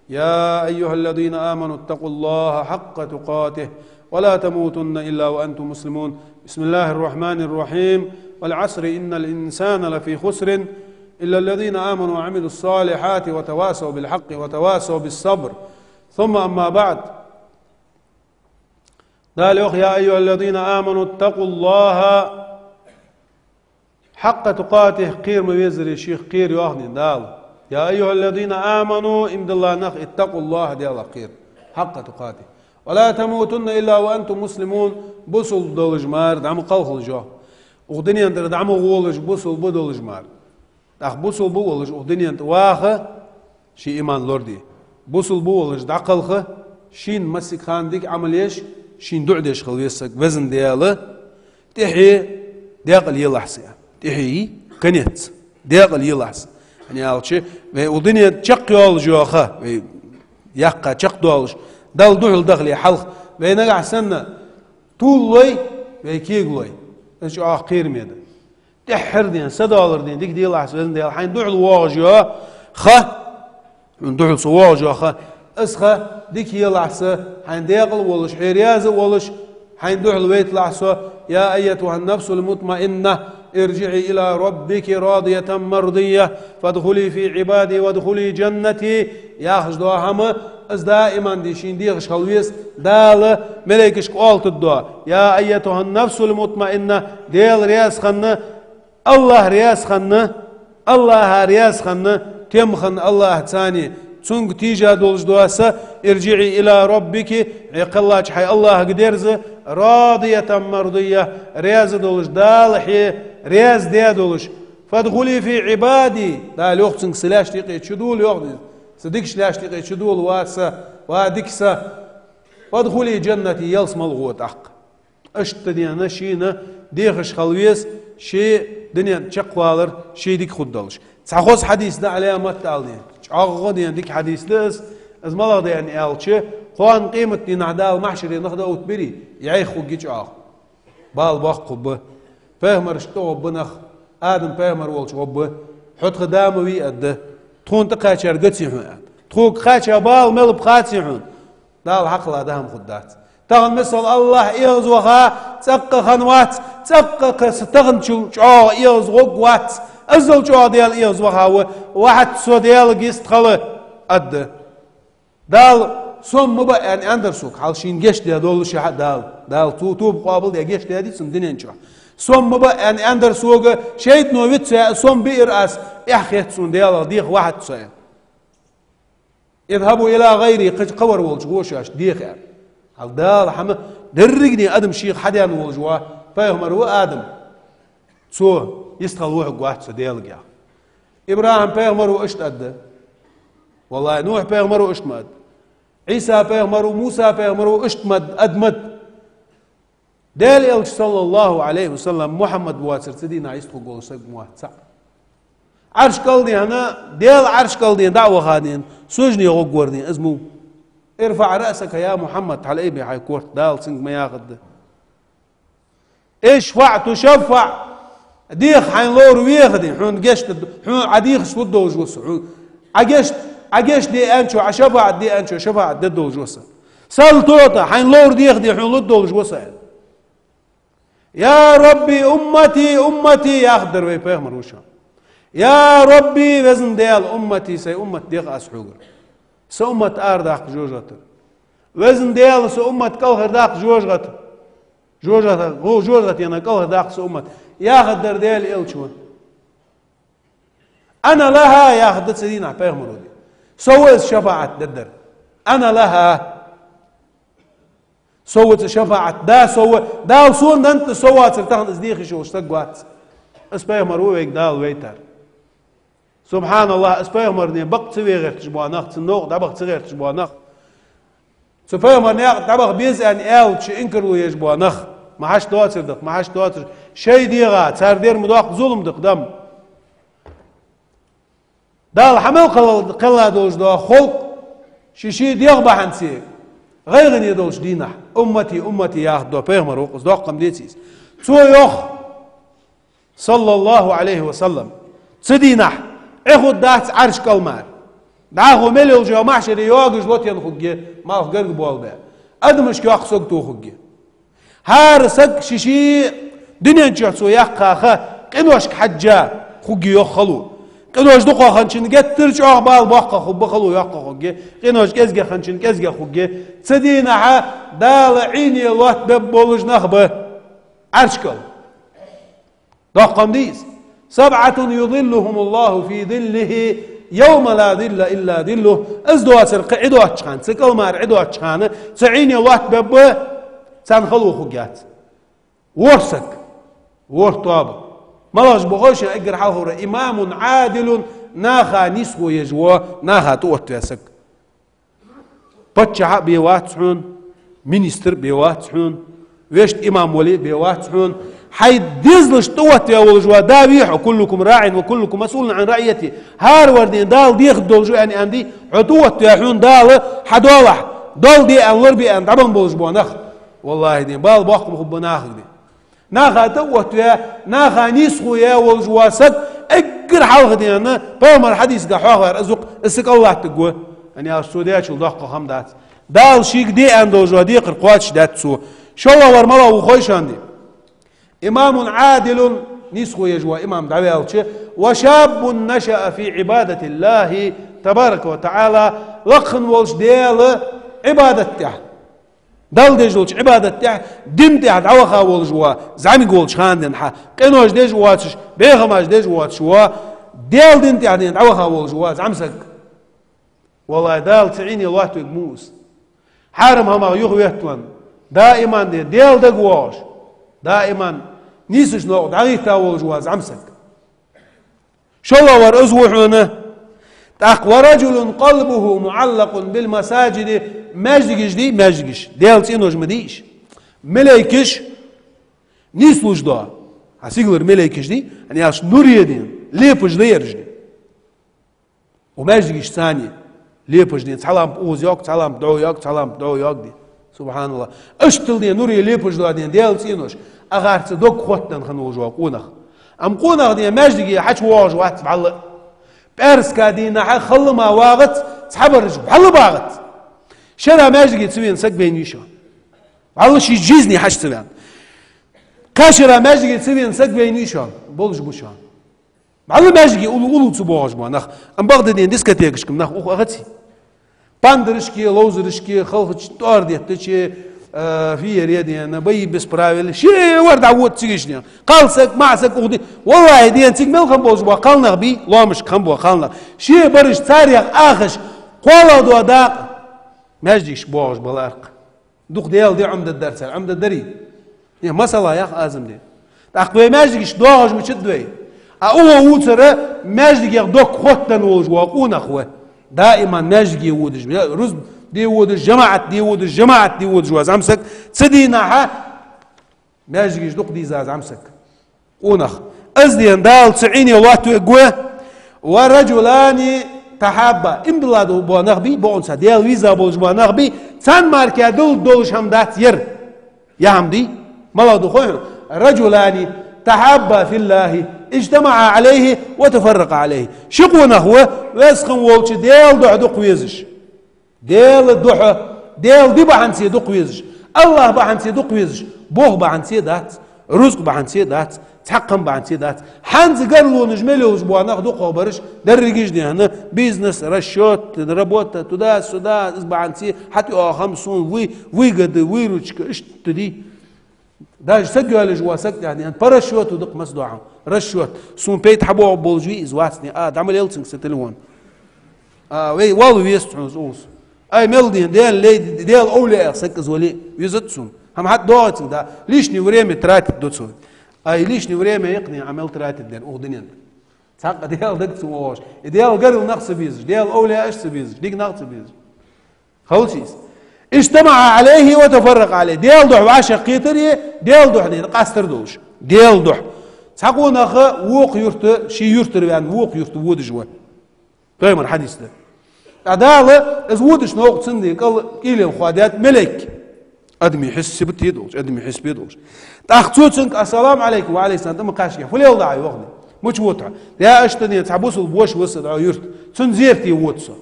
يا أيها الذين آمنوا اتقوا الله حق تقاته ولا تموتن إلا وأنتم مسلمون. بسم الله الرحمن الرحيم. والعصر إن الإنسان لفي خسر إلا الذين آمنوا وعملوا الصالحات وتواصوا بالحق وتواصوا بالصبر. ثم أما بعد قال يا أيها الذين آمنوا اتقوا الله حق تقاته قير مويزر الشيخ قير يوهني دال يا أيها الذين آمنوا إمد الله نخ اتقوا الله ديال قير حق تقاته ولا تموتن إلا وأنتم مسلمون. بوصل دول جمار دعمو قلخل جو وغدنيا دعمو غولج بوصل بدول جمار أخ بوصل بولج وغدنيا واخه شي إيمان لوردي بوصل بولج دعقلخه شين مسك خانديك عمليش شين دعدش خلويسك وزن دياله تحي ديقل يلحس تحي كنيت ديقل يلحس يعني ألشي ودنيا تشق يولج يوخه يقى تشق دولج دال دعل دخلي حلق بينقع سنة طول لي ويكيق لي ايش قير ميدا تحر دين $1 دين ديك ديال لحس وزن ديال حين دعل واجيو خه من دعل سواجيو خه اسخه ديك يلحس حين ديقل ولش حريازه ولش حين دعل ويت لحسه يا أيتها النفس المطمئنة ارجعي إلى ربك راضية مرضية فادخلي في عبادي وادخلي جنتي. يا خجدوا هم از دائما ديشين ديغش خلويس دال ملائكش قالت الدعاء يا أيتها النفس المطمئنة ديال رياس خن الله رياس خن الله رياس خن تم خن الله ثاني تونغ تيجا دولج دواسا ارجعي إلى ربك عقلاج حي الله قدرز راضية مرضية رياز دولج دال حي رياز ديا دولج فادخلي في عبادي دال يوختنك سلاش تيقي تشدول يوختنك صديقش لاش تيقي تشدول واسا وادكسا فادخلي جنتي يلس ملغوت أحق اشت ديانا شينا ديخش خلويس شي دنيا تشقوالر شي ديك خدالش تسعخوز حديث دا عليها متالني عغض يعني ديك حديث داس از ملغ يعني آلشي خوان قيمة دين عدال محشري نخدا اوتبري يعيخو جيش آخ بال باق قبه فهمر شتو بنخ آدم فهمر والش قبه حط خداموي أده تخون تقاتشر قتسيحون تخوك خاتشا بال ملب خاتسيحون دال حقلا دهم خدات تغن مثل الله إيغز وخا تسقى خنوات تسقى ستغن شو إيغز وقوات أزل شو ديال إيغز وخا واحد سو ديال قيست خلا أده دال سوم مبا يعني أندرسوك حالشين جيش ديال دولش دال تو بقابل ديال جيش ديال دي سندين شو سوم مبا يعني أندرسوك شيت نويت سوم بئر أس إحخيت سون ديال ديخ واحد سوين اذهبوا إلى غيري قور والج وشاش ديخ يعني هل دال حما درقني أدم شيخ حديان والجوا فيهمر هو آدم سو يستخل وحق واحد سو ديالك يا إبراهيم فيهمر هو اشت أده والله نوح فيهمر هو اشت مد عيسى فيهمر هو موسى فيهمر هو اشت مد أدمد ديل إلش صلى الله عليه وسلم محمد بواسر سدينا يستخل قول سيق موات سع عرش قلدي هنا ديل عرش قلدي دعوة خادين سجني غوردين ازمو ارفع رأسك يا محمد على ايه بحي كورت دال سنك ما ياخد اشفع تشفع ديخ حين لور وياخدين حون قشت حون عديخ سود وجوس حون عقشت عجيش دي أنشو عشفاعة دي أنشو شفاعة ددو جوسا سال توتا حين لور دي يخدي حين لدو جوسا يا ربي أمتي أمتي ياخدر ويبيغمر وشان يا ربي وزن ديال أمتي سي أمت ديق أسحوغر سأمت آرداق جوجتر وزن ديال سأمت كوهر داق جوجتر جوجتر يانا كوهر داق سأمت ياخدر ديال إلشون أنا لها ياخد سدينا بيغمر ودي سوى شفاعة ددر أنا لها سوت شفاعة دا سوى دا صون دنت سوى سرتان ازديخي شو اشتقوات اسبيغمر ويك دال ويتر سبحان الله اسبيغمرني بق تسوي تشبوانخ تنوق دبق تسوي تشبوانخ سبيغمرني دبق بيزان ايل تش انكرو يجبوانخ ما حاش تواتر دق ما حاش تواتر شي ديغا تار دير مدوق ظلم دق دم دال حمل قلا دوش دو خلق شيشي ديغ بحنسي غير يدوش دينح أمتي أمتي ياخد دو بيغمر وقص دو قمديتيس تو يوخ صلى الله عليه وسلم تدينح اخد دات عرش كالمار داخو مليل جو محشر يوغش لوتين خجي ما هو قرق بوال بها ادمش كيوخ سوق تو خجي هار سق شيشي دنيا نجح سو يقاخا قنوش حجا خجي يوخ خلو قنوش دقا خنشن قتر شوخ بال باقا خب خلو يقا خجي قنوش كزجا خنشن كزجا خجي تدينح دال عيني الوقت ببولج نخبه عرش كال دقم ديس 7 يظلهم الله في ظله يوم لا ظل إلا ظله ازدوات القعدو اتشخان سكال مار عدو اتشخان تعيني الوقت بب تنخلو خجات ورسك ورطاب ملاش بغوش اقر حالهور إمام عادل ناخا نسو يجوا ناخا توت يسك بطشع بيواتحون مينستر بيواتحون ويشت إمام ولي بيواتحون حيث ديزلش توت يا ولجوا دابيح وكلكم راع وكلكم مسؤول عن رعيته هار وردين دال ديخ دولجو يعني عندي عطوت يا حون دال حدولح دول دي ان لربي ان طبعا بولجبو نخ والله دين بال باقم خب ناخ دي ناخا توت يا ناخا نسخو يا ولجوا سد اقر حلقه دي انا بامر حديث قحوه رزق اسك الله تقوى يعني السوداء شو دقه خمدات دال شيك دي ان دولجو دي قرقواتش داتسو شو الله ورملا وخويش عندي إمام عادل نسخو يجوا إمام دعوي أوتشي وشاب نشأ في عبادة الله تبارك وتعالى لقن ولش ديال عبادة تاع دال ديجولش عبادة تاع دين تاع دعوخا ولجوا زعمي قولش خان دين حا قنوش ديجواتش بيغماش ديجواتش وا ديال دين تاع دين دعوخا ولجوا زعمسك والله دال تعيني الله تقموس حارم هما يغويتون دائما ديال دقواش دائما نيسش نوع دعي تاول جواز عمسك شو الله ورزوحنا تاق ورجل قلبه معلق بالمساجد ماجدش دي ماجدش ديال تينوج مديش ملايكش نيسلوش دا هسيقلر ملايكش دي يعني عش نور يدين ليبش ديرج دي وماجدش ثانية ليبش دي سلام اوز يوك سلام دعو يوك سلام دعو يوك دي سبحان الله اشتل دي نوري ليبش دي ديال تينوش اغارت دوك خوتن خنو جوا قونخ ام قونخ دي ماجدي حچ واج وات بعل بارس كادينا خل ما واغت صحبرج بحل باغت شرا ماجدي تسوين سك بينيشو والله شي جيزني حش تبان كاشرا ماجدي تسوين سك بينيشو بولج بوشان والله ماجدي اولو تبوج ما نخ ام بغد دي ديسكاتيكشكم نخ اخو اغتي باندرشكي لوزرشكي خلخ تور ديتشي في ريادي انا بي بس براويل شي ورد عود تيجيشني قالسك معسك ودي والله دي انت ملكم بوز وقالنا بي لا مش كم وقالنا شي برش تاريخ اخش قولا دو داق ماجيش بوج بالارق دوق ديال دي عمد الدرس عمد الدري يا مساله يا اخ ازم دي تاقوي ماجيش دوج مشدوي او وتر ماجيك دوك خوتن وج وقونا خو دائما ماجيك ودج رز دي ود الجماعة دي ود الجماعة دي ود جواز عمسك تسدينا ها ماجيش دوق دي زاز عمسك ونخ ازدين دال تسعيني واتو اقوى ورجلان تحابا ام بلادو بو نغبي بونسا ديال ويزا بولج بو نغبي سان ماركا دول شمدات ير يا همدي ملادو خوين رجلان تحابا في الله اجتمع عليه وتفرق عليه شقونا هو ويسخن وولش ديل دوح دوق ويزش ديل الدوح ديل دي بعنسي دوق ويزش الله بعنسي دوق ويزش بوه بعنسي دات رزق بعنسي دات تحقم بعنسي دات حنز قالوا نجملوا اسبوعنا دوق برش درجيش دي هنا بيزنس رشوت ربوت تداس سداس بعنسي حتى 50 وي قد ويروتش ايش تدي داج سجل جواسك يعني ان برشوت ودق مسدوعه رشوت سون بيت حبو بولجي ازواتني دعمل يلتنك ستلون وي والو يستعوز اوس اي ميلدين ديل اولي سكز ولي يزتسون هم حد دوت دا ليش نوريمي تراتب دوتسون اي ليش نوريمي يقني عمل تراتب دين اودنين تحق ديال دك سواش ديال قرل نقص بيز ديال اولي اش بيز ديك نقص بيز خلصيس اجتمع عليه وتفرق عليه ديال دوح وعشق قيتري ديال دوح دي قاستر دوش ديال دوح تحقون اخ ووق يرت شي يرتر يعني ووق يرت وود جوا فاهم الحديث ده عدالة از وودش نوق تسندي قال إلي خوادات ملك ادمي يحس بتيدوش ادمي يحس بيدوش تاخذوتك السلام عليكم وعليكم السلام دم قاشيه فليل داعي وغني مش وطع يا اشتني تعبوس البوش وسد يرت تنزيرتي ووتسا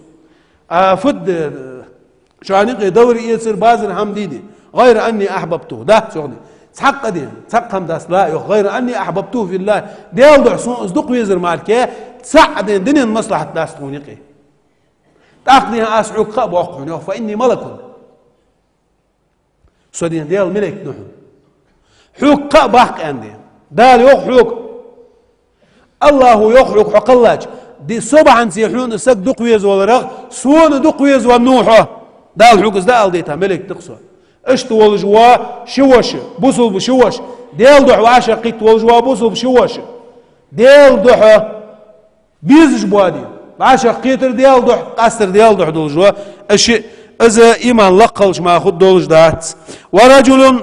فد شانق دوري يصير بازر حمديدي غير اني احببته ده شغلي تحق دي تحقم داس لا غير اني احببته في الله ديال دحسون اصدق ويزر مالك تسعد دنيا مصلحه داس تونيقي تاخذني اسعوك خبوق فاني ملك سودين ديال ملك نحن حوك باق عندي دال يخلق الله يخلق حق الله دي صبعا سيحلون سك دقويز والرغ سون دقويز والنوحه دال حوك دال ديتها ملك تقصى اشت والجوا شوش بوصل بشوش ديال دح وعشقيت والجوا بوصل بشوش ديال دح بيزج بوادي عشق قيتر ديال دح قاستر ديال دح دولجوا اشي اذا ايمان لقلش ما خد دولج دات ورجل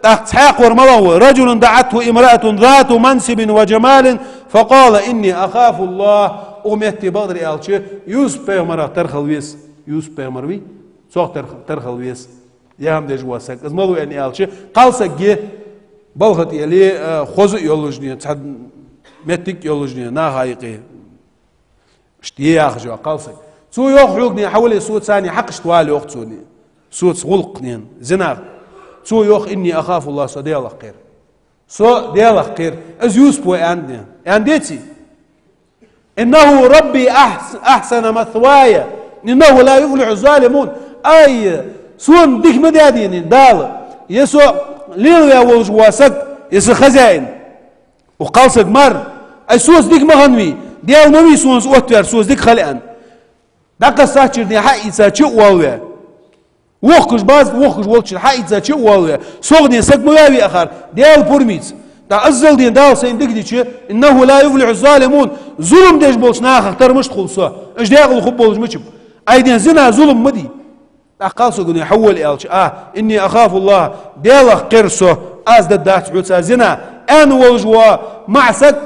تحاق ورمضه رجل دعته امرأة ذات منصب وجمال فقال اني اخاف الله امتي بدر الشي يوسف بيغمر ترخل ويس يوسف بيغمروي صوت ترخل ويس يام دجوا سك ازملو اني الشي قال سجي بلغت يلي خوز يولجني تحد متك يولجني نا هايقي اشتي ياخجوا قال سك سو يخلقني حولي صوت ثاني حقش توالي وقتوني صوت غلقني زنا سو يخ اني اخاف الله سو ديال خير سو ديال خير از يوسف عندي عنديتي انه ربي احسن مثواي انه لا يفلح الظالمون اي سون ديك مدادين دال يسو ليل يا وجواسك يس خزائن وقالسك مر اي سوس ديك مغنوي ديال نوي سونس اوتر سوس ديك خلقان دقه ساتشرني حق يساتشو والله وخش باز وخش ولش حق يساتشو والله سوغني سك مغاوي اخر ديال بورميز دا ازل دين دال سين ديك ديتش انه لا يفلح الظالمون ظلم ديش بولش ناخ اختار مش تخلصا اش داخل خب بولش مچب ايدين زنا ظلم مدي قالسو قني حول الش اني اخاف الله ديال قرسو از دات عوسا زنا ان وجوا معسك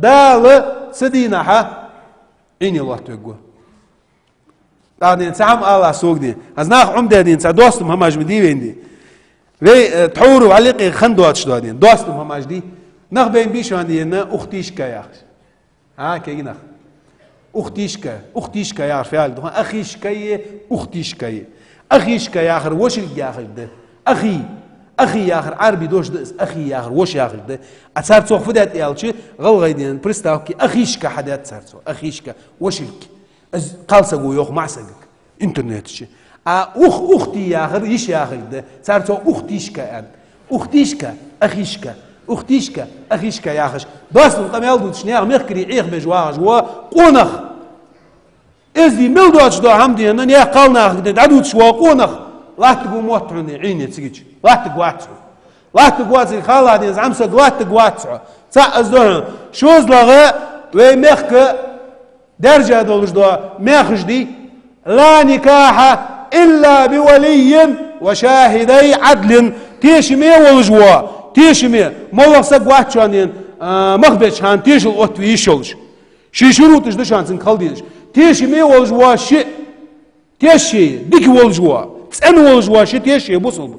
دال سدينا ها اني الله توجو يعني سام الله سوقني از ناخ عمده دين دوستم هماج مدي ويندي وي تحوروا عليقي خندوات شدادين دوستم هماج دي نخ بين بيشان دينا اختيشكا يا اخي كي نخ اختيشكا يا فعل دو اخيشكاي اختيشكاي اخيشكا يا اخر وش يا اخر ده اخي يا اخر عربي دوش ده اخي يا اخر وش يا اخر ده اثار تصوف فدات يالشي غلغيدين بريستاوكي اخيشكا حدات صارتو اخيشكا وشلك قالسقو يوخ معسقك انترنت شي اختي يا اخر يش يا اخر ده صارتو اختيشكا اختيشكا اخيشكا يا اخش بس قام يلدو شنيا مخكري عيخ بجواج وقونخ ازدي ملدوش دو حمدي ان يا قالنا عدو شوا قونخ لا تقوم موتعني عيني تسجج لا تقواتسو لا تقواتسو خالا دي زعمسو لا تقواتسو تا ازدو شوز لغه وي مخك درجه دولج دو مخش دي لا نكاح الا بولي وشاهدي عدل تيشمي ولجوا تيشمي مولق سقواتشانين مخبش هان تيشل اوت ويشولش شي شروطش دشانسن خالديش تيشمي ولجوا شي تيشي ديك ولجوا تسن ولجوا شي تيشي بوصل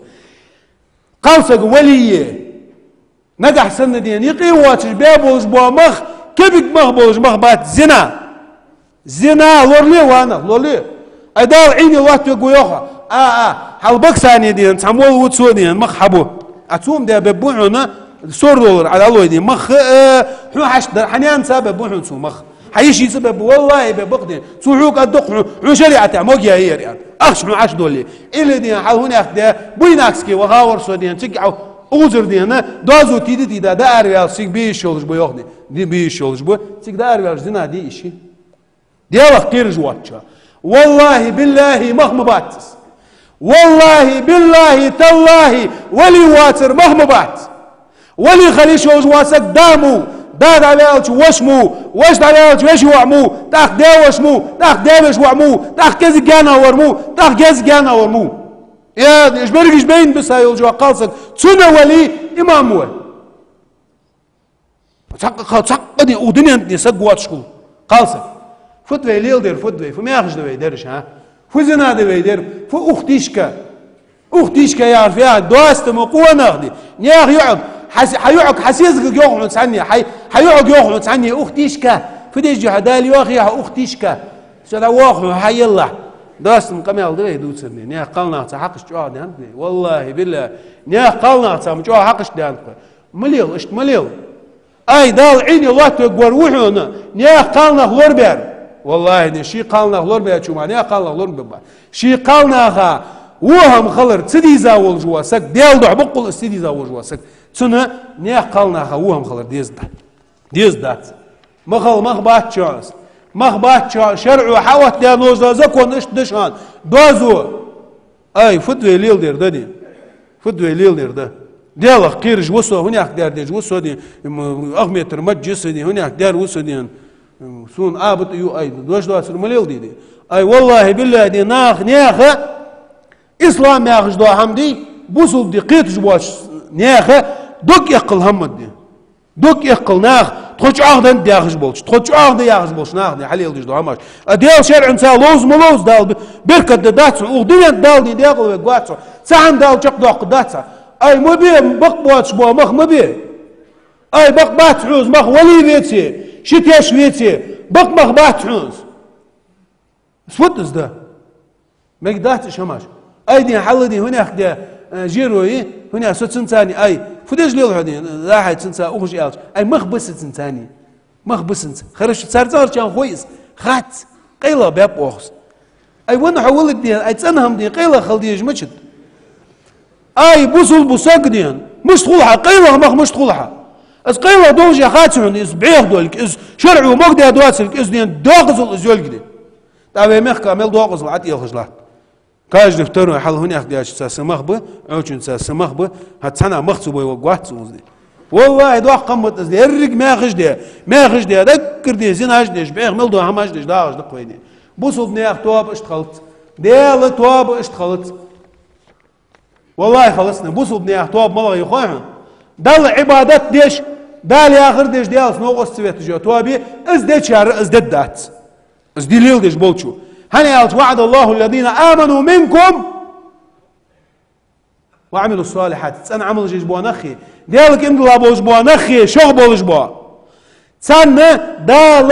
قالسق ولي نجح سن دين يقي واتش بابولش بوا مخ كبك مخ بولش مخ بات زنا لورلي وانا لورلي ادال عيني وقت يقويوها حلبك ثاني دين تعمول وتسو دين مخ حبو اتوم ده ببوحنا $100 على الله دين مخ حو حشد حنيان سبب بوحن سو مخ حيشي سبب والله ببقدين سوحوك الدق حو شريعة موجيا هي يعني اخش حو $10 اللي دين حال هنا اخده بويناكسكي وهاور سو دين تقعو اوزر دين دوزو تيدي دا اريال سيك بيش يولش بو يوخني دي بيش يولش بو سيك دا اريال زنا دي اشي ديالك قيرج واتشا والله بالله مخ باتس والله بالله تالله ولي واتر مخ بات ولي خليش يولش واسك دامو داد عليك وشمو وش عليك وش وعمو تاخ دا وشمو تاخ دا وش وعمو تاخ كز جانا ورمو تاخ كز جانا ورمو يا ايش برجش بين بس هاي الجوا قالسك تسنى ولي امامه تقدي ودنيا يسقوات شكو قالسك فتوي ليل دير فتوي فما ياخش دوي ديرش ها فزنا دوي دير اختيشكا يعرف يا دوست مقوى ناخدي نياخ يقعد حيقعد حسيزك يقعد عني حيقعد يقعد عني اختيشكا فديش جهدال ياخي اختيشكا سدا واخو حي الله دوست مقامل دوي دوتسني نياخ قالنا حقش جواد يعني والله بالله نياخ قالنا جو حقش دان مليل اشت مليل اي دال عيني الله تقور وحنا نياخ قالنا غوربير والله دي شي قالنا غلور بيا شو معناها قالنا غلور ببا شي قالنا وهم خلر تسدي زاول جواسك ديال دع بقول استدي زاول جواسك تنا نيا قالنا وهم خلر ديز دات مخل مخبات شانس مخبات شرع وحوت ديا نوزا زكون اش دشان دوزو اي فدوي ليل دير ددي فدوي ليل دير ده ديال قيرج وسو هناك دار ديج وسو دي اغميتر مجلس دي هناك دار وسو دي سون آبط يو أي دوش دوس المليل دي أي والله بالله دي ناخ نياخة إسلام ياخش دو حمدي بوصل دي قيت جواش نياخة دوك يقل همد دي دوك يقل ناخ تخش عهد دي ياخش بولش تخش عهد ياخش بولش ناخ دي حليل دي دو هماش أديال شرع نسا لوز ملوز دال بركة داتس وغدنيا دال دي ديقل ويقواتس ساعن دال شق دوق داتس أي مبي بق بواتش بوا مخ مبي أي بق بات عوز مخ ولي بيتي شتي شويتي بق مخبات حوز سودز ده ما قدرتش هماش ايدي حلدي هنا اخد جيروي هنا سوتسن ثاني اي فديش ليل هدي راح تنسى اوج الش اي مخبس ثاني مخبس خرج صار كان كويس خات قيله باب اوخس اي وانا حولت دي اي تنهم دي قيله خلدي جمشت اي بوصل بوسقدين مش تخولها قيله مش تخولها از قيله دوجي خاتون از بعيه دولك از شرعو مقدي دواسلك از دين دوغزل از يولقدي تابع مخ كامل دوغزل عتي يخجلات كاج دفترو حل هنا اخدياش سمخ به اوچن سمخ به هتسنا مخصو بو وقوات وزدي والله دو قمت از يرق ما خش دي ذكر دي زيناج دي بعيه مل دو هماج دي داغج دقويني بوصل نياخ تواب اشتغلت ديال تواب اشتغلت والله خلصنا بوصل نياخ تواب ملغ يخوان دل عبادت ديش دال اخر ديش ديال سنوغس سويت جو توابي از دي شار از دات از دي ليل ديش بولشو هني وعد الله الذين امنوا منكم وعملوا الصالحات انا عمل جيش بو نخي ديالك ان لا بوش بو نخي شو بولش بو تسنى دال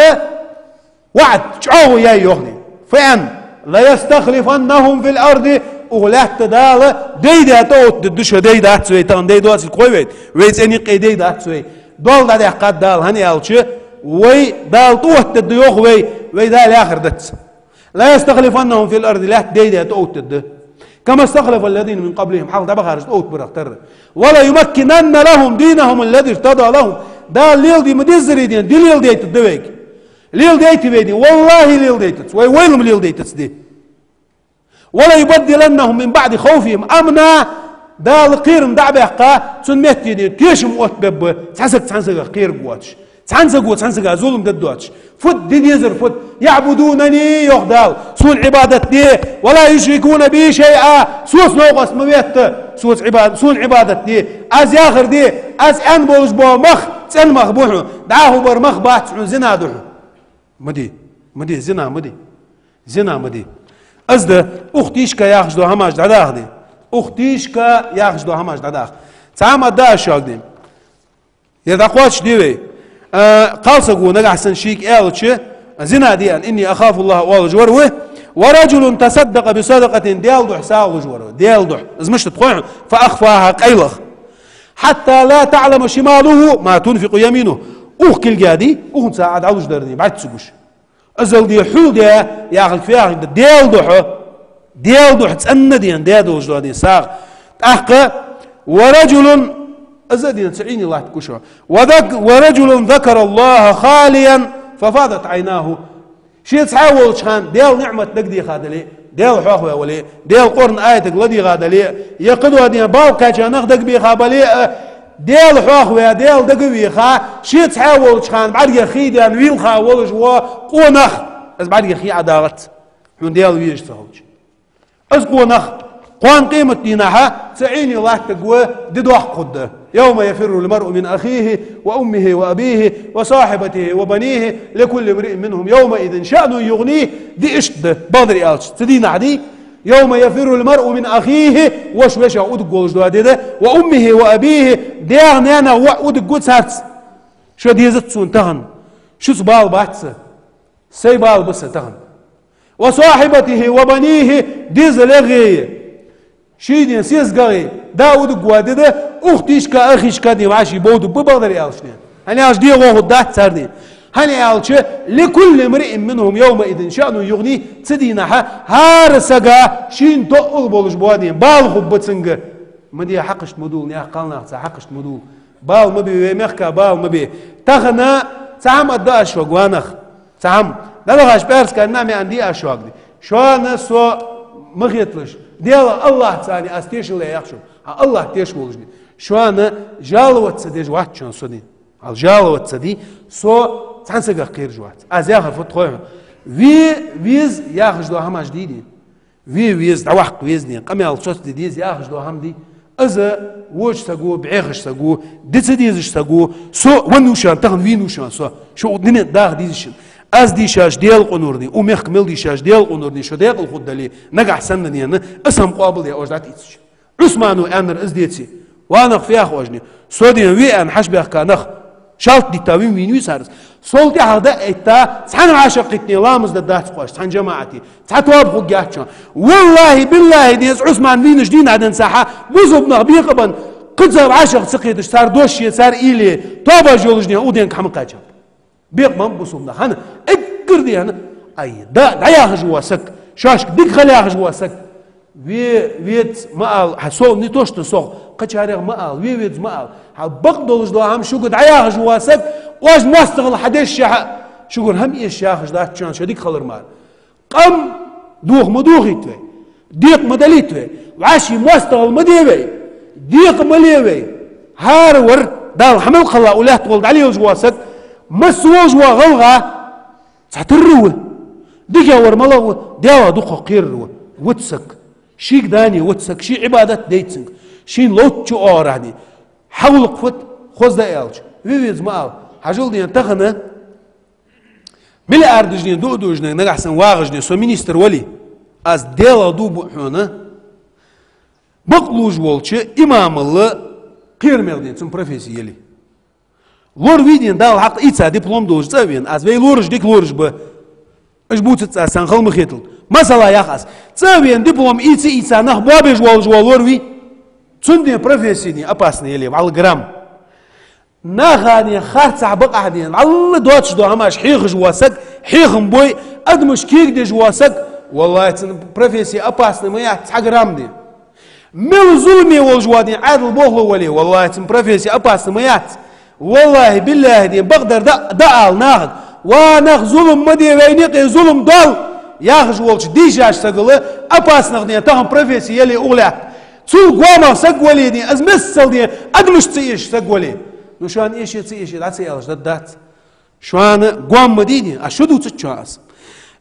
وعد شعو يا يغني فان لا يستخلفنهم في الارض وغلات دال ديدا توت ددش ديدا تسوي تان ديدا الكويت ويز اني قيديدا تسوي دول دا قد دال هني الشي وي دال توت الديوخ وي دال اخر دت لا يستخلفنهم في الارض لا ديدا توت كما استخلف الذين من قبلهم حال دبا خارج اوت برختر ولا يمكنن لهم دينهم الذي ارتضى لهم دال ليل دي مدزري دي ليل ديت الدويك ليل ديت بيدي والله ليل ديت وي ويلهم ليل ديت دي ولا يبدلنهم من بعد خوفهم امنا دال قيرم دعبه قا سنمت دي تيشم وقت بب تحسك قير قواتش تحسك ظلم ددواتش فت دين يزر فت يعبدونني يغدال سون عبادتي ولا يشركون بي شيئا سوس نوقس مبيت سون عبادتي از اخر دي از ان بوش بو مخ تن مخبوح دعاه بر مخ بات زنا دح مدي زنا مدي ازده اختيشكا ياخش دو هماش داداخ دي اختيشكا ياخش دو هماش داداخ تعمد دا شاق دي يدقواتش ديوي قالسقو نقحسن شيك إلتش زنا ديان إني أخاف الله والجوروه ورجل تصدق بصدقة ديالدح ساول جوروه ديالدح زمشت تقوم فأخفاها قيلخ حتى لا تعلم شماله ما تنفق يمينه كل جادي ساعد عوج دردني بعد تسقوش أزل دي حول دي ياخذ فيها ديالدح تسأن ديان ديالدح جوادين ساغ أحقى ورجل أزدين تعيني الله تكشوا ورجل ذكر الله خاليا ففاضت عيناه شيء تحاول شان ديال نعمة تقدي خادلي ديال حوخ ولي ديال قرن آيتك لدي خادلي يقدوا ديال باوكا جانخ دق بي خابلي ديال حوخ ديال دق بي خا شيء تحاول شان بعد يخي ديال ويل خا ولج وقونخ از بعد يخي عداغت من ديال ويش تهوج از قونخ قوان قيمة دينها تعيني الله تقوى ددوح قد يوم يفر المرء من أخيه وأمه وأبيه وصاحبته وبنيه لكل امرئ منهم يومئذ شأن يغنيه دي اشد بادري آلش تدينا عدي يوم يفر المرء من أخيه وش أدقوا جدوده وأمه وأبيه ديغنانا وأدقوا سارت شو ديزت سون تغن شو سبال باتس سيبال بس تغن وصاحبته وبنيه ديز لغيه شيدين سيزغي داود قوادده اختيشكا اخيشكا دي ماشي بودو ببغدر يالشني هني اش دي غو دات سردي هني يالش لكل امرئ منهم يومئذ شأن يغني تدينها هارسغا شين تو بولش بوادين بال خبتسنغ مدي حقش مدول يا قالنا حقش مدول بال مبي مخكا بال مبي تخنا تعم اداش وغوانخ تعم دلغاش بيرس كان نامي عندي اشواق دي شو نسو مخيتلش ديال الله تاني استيش اللي يخشوا الله تيش ولجني شو أنا جالوت سديج واحد شان صدي على جالوت سدي سو تنسق قير جوات از ياخذ فتخوه ويز ياخذ له هم جديد ويز دواق ويزني قميال صوت ديز ياخذ له هم دي از وش سقو بعيخش سقو دتسديزش سقو سو ونوشان تخن وينوشان سو شو دنيا داغ ديزش از ديشاش ديال قنورني وميخ مل ديشاش ديال قنورني شو ديال الخدلي نقع سنني انا اسم قابل يا اوجدات ايتش عثمانو انر ازديتي وانا في اخوجني سودين وي ان حشبه كانخ شالت دي تاوين وينوي سارس سولتي هذا ايتا سحن عاشقتني لامز دات قوش سحن جماعتي تحتواب خوجاتشو والله بالله ديز عثمان وينش دين عدن ساحه بوزبنا بيقبن قد عاشق سقيدش صار دوشي صار ايلي توبا جولجني اودين كحمقاجا بيق من بصومنا هنا اقر دي هنا اي دا ياخذ جواسك شاشك ديك خلي ياخذ جواسك ويت مال حسول نيتوش تسوق قشاريغ مال ويت مال بقدولج دو هم شو قد ياخذ جواسك واش مستغل حدش شو قول هم ايش ياخذ دا تشان شديك خلر مال قم دوخ مدوخيتوي ديق مدليتوي وعاشي مستغل مديوي ديق مليوي هارور دال حمل خلا ولا تولد عليه جواسك مسوج وغلغة تعتروا ديك يا ورملو داوا دوق قير وتسك شيك داني وتسك شي عبادة ديتسنك شي لوتشو اوراني حول قفت خوز دا الج ويز مال حاجول دي تخنا ملي اردجني دودوجني نغحسن واغجني سو مينستر ولي از ديلا دو بحونا بقلوج ولچ امام الله قير ملدين سم بروفيسيالي لور ويدين دال حق إيتسا دبلوم دوج تسوين از وي لورج ديك لورج ب اش بوت تسان خل مخيتل مثلا ياخس تسوين دبلوم إيتسا نخ بابج ولج لور وي تندي بروفيسيني اباسني يلي على الجرام ناخاني خارتع بقى هدين على دوتش دو هماش حيخ جواسك حيخ مبوي ادمش كيك دي جواسك والله بروفيسي اباسني ما يحت جرام دي مل ظلمي والجوادين عادل بوغلو ولي والله بروفيسي اباسني ما يحت والله بالله دي بقدر دال ناخذ وناخ ظلم مدي وينيقي ظلم دال ياخذ ولش ديجاش سقله اباس نغني تاهم بروفيسي يلي اولى تسول قوما سقولي دي از مسل دي ادمش تيش سقولي نو شان ايش تيش داتسيالش دات شوان قوم مديني اشدو تشاس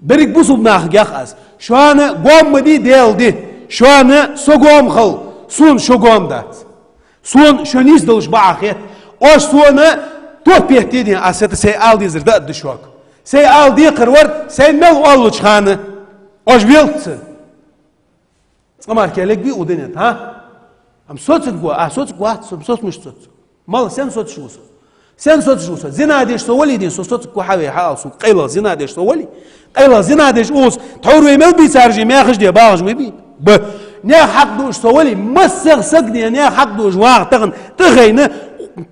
بريك بوسو بناخ ياخذ شوان قوم مدي ديل دي شوان سقوم خل سون شو قوم دات سون شنيز دلش باخيت اوش سونا تو بيهتيدين اسيت سي الدي زردا دشوك سي الدي قرور سي مل اولوچ خانه اوش بيلت اما كلك بي ودنت ها ام صوت جوا صوت جوا صوت مش صوت مال سن صوت شو سن صوت شو صوت زنا ديش سولي دين صوت كوحاوي حال صوت قيلا زنا ديش سولي قيلا زنا ديش اوس تحور يمل بيسارجي ما يخش دي باغج مبي ب نيا حق دوش سولي مسخ سقني نيا حق دوش واغ تغن تغينا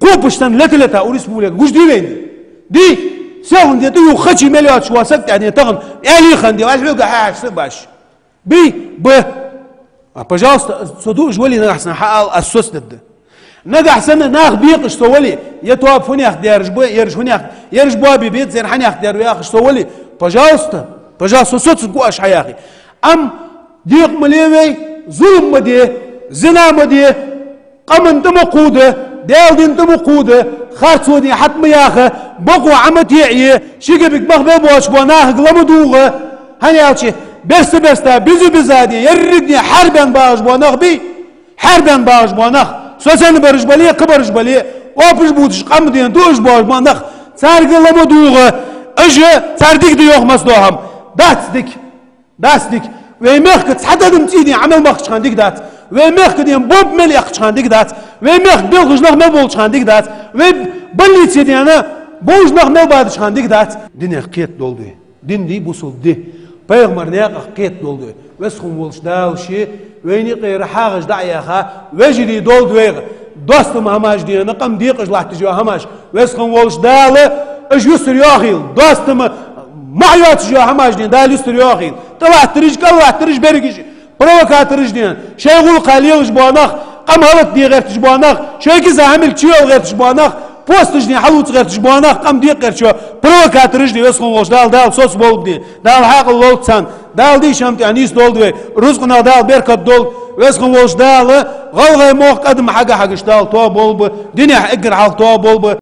قوبشتن لتلتا وريس بولك وش دي وين دي ساون دي تو خشي مليات شو سقت يعني تغن الي خندي والحق حاش باش بي ب пожалуйста صدوق ولي نحسن حال السوس ند نجح سنة ناخ بيقش سولي يتواب فني أخ ديرج بو يرج فني أخ يرج بو بيت زين حني أخ دير وياخش سولي пожалуйста صوت قواش حياخي أم ديق مليوي ظلم مدي زنا مدي قمن تمقوده ديال دين تمقوده خارج سودي حتم ياخه بقو عمتي عيه شيك بك مخبي بوش بوناه قلمدوغه هني ألشي برستا بيزو بزادي يرقني حربا باش بوناه بي حربا باش بوناه سوسن برج باليه كبرج باليه وابش بودش قام دين دوش باش بوناه صار قلمدوغه اجي صار ديك ديوخ مصدوهم داتك ويمخ تحددم تيدي عمل مخش خان ديك دات ويمخ دين بوب ملي اخش خان ديك دات ويمخ بيلغش نخ مبولش خان ديك دات وبلي تيدي انا بوش نخ مبادش خان ديك دات دين قيت دولدي دين دي بوصل دي پیغمبر نيق قيت دولدي وسخم ولش داوشي ويني قير حاغش دعياخا وجدي دولد ويغ دوستم هماش دي نقم ديقش لحتجوا هماش وسخم ولش دال اش يسر ياخيل دوستم معيات جو هماش دين دال يسر ياخيل طلعت ترج برقش بروكات ترج دين شيغول قاليغش بواناخ قم هلت دي غير تجبواناخ شيكي زعمل تشيو غير تجبواناخ بوستش دين حلوت غير تجبواناخ قم دي غير شو بروكات ترج دي وسخم ولش دال صوص بولد دي دال حاق اللولد سان دال دي شمت انيس دولد رزقنا دال بركت دولد وسخم ولش دال غلغي موق قدم حاجه حاجه دال تو بولب دنيا اقر حال تو بولب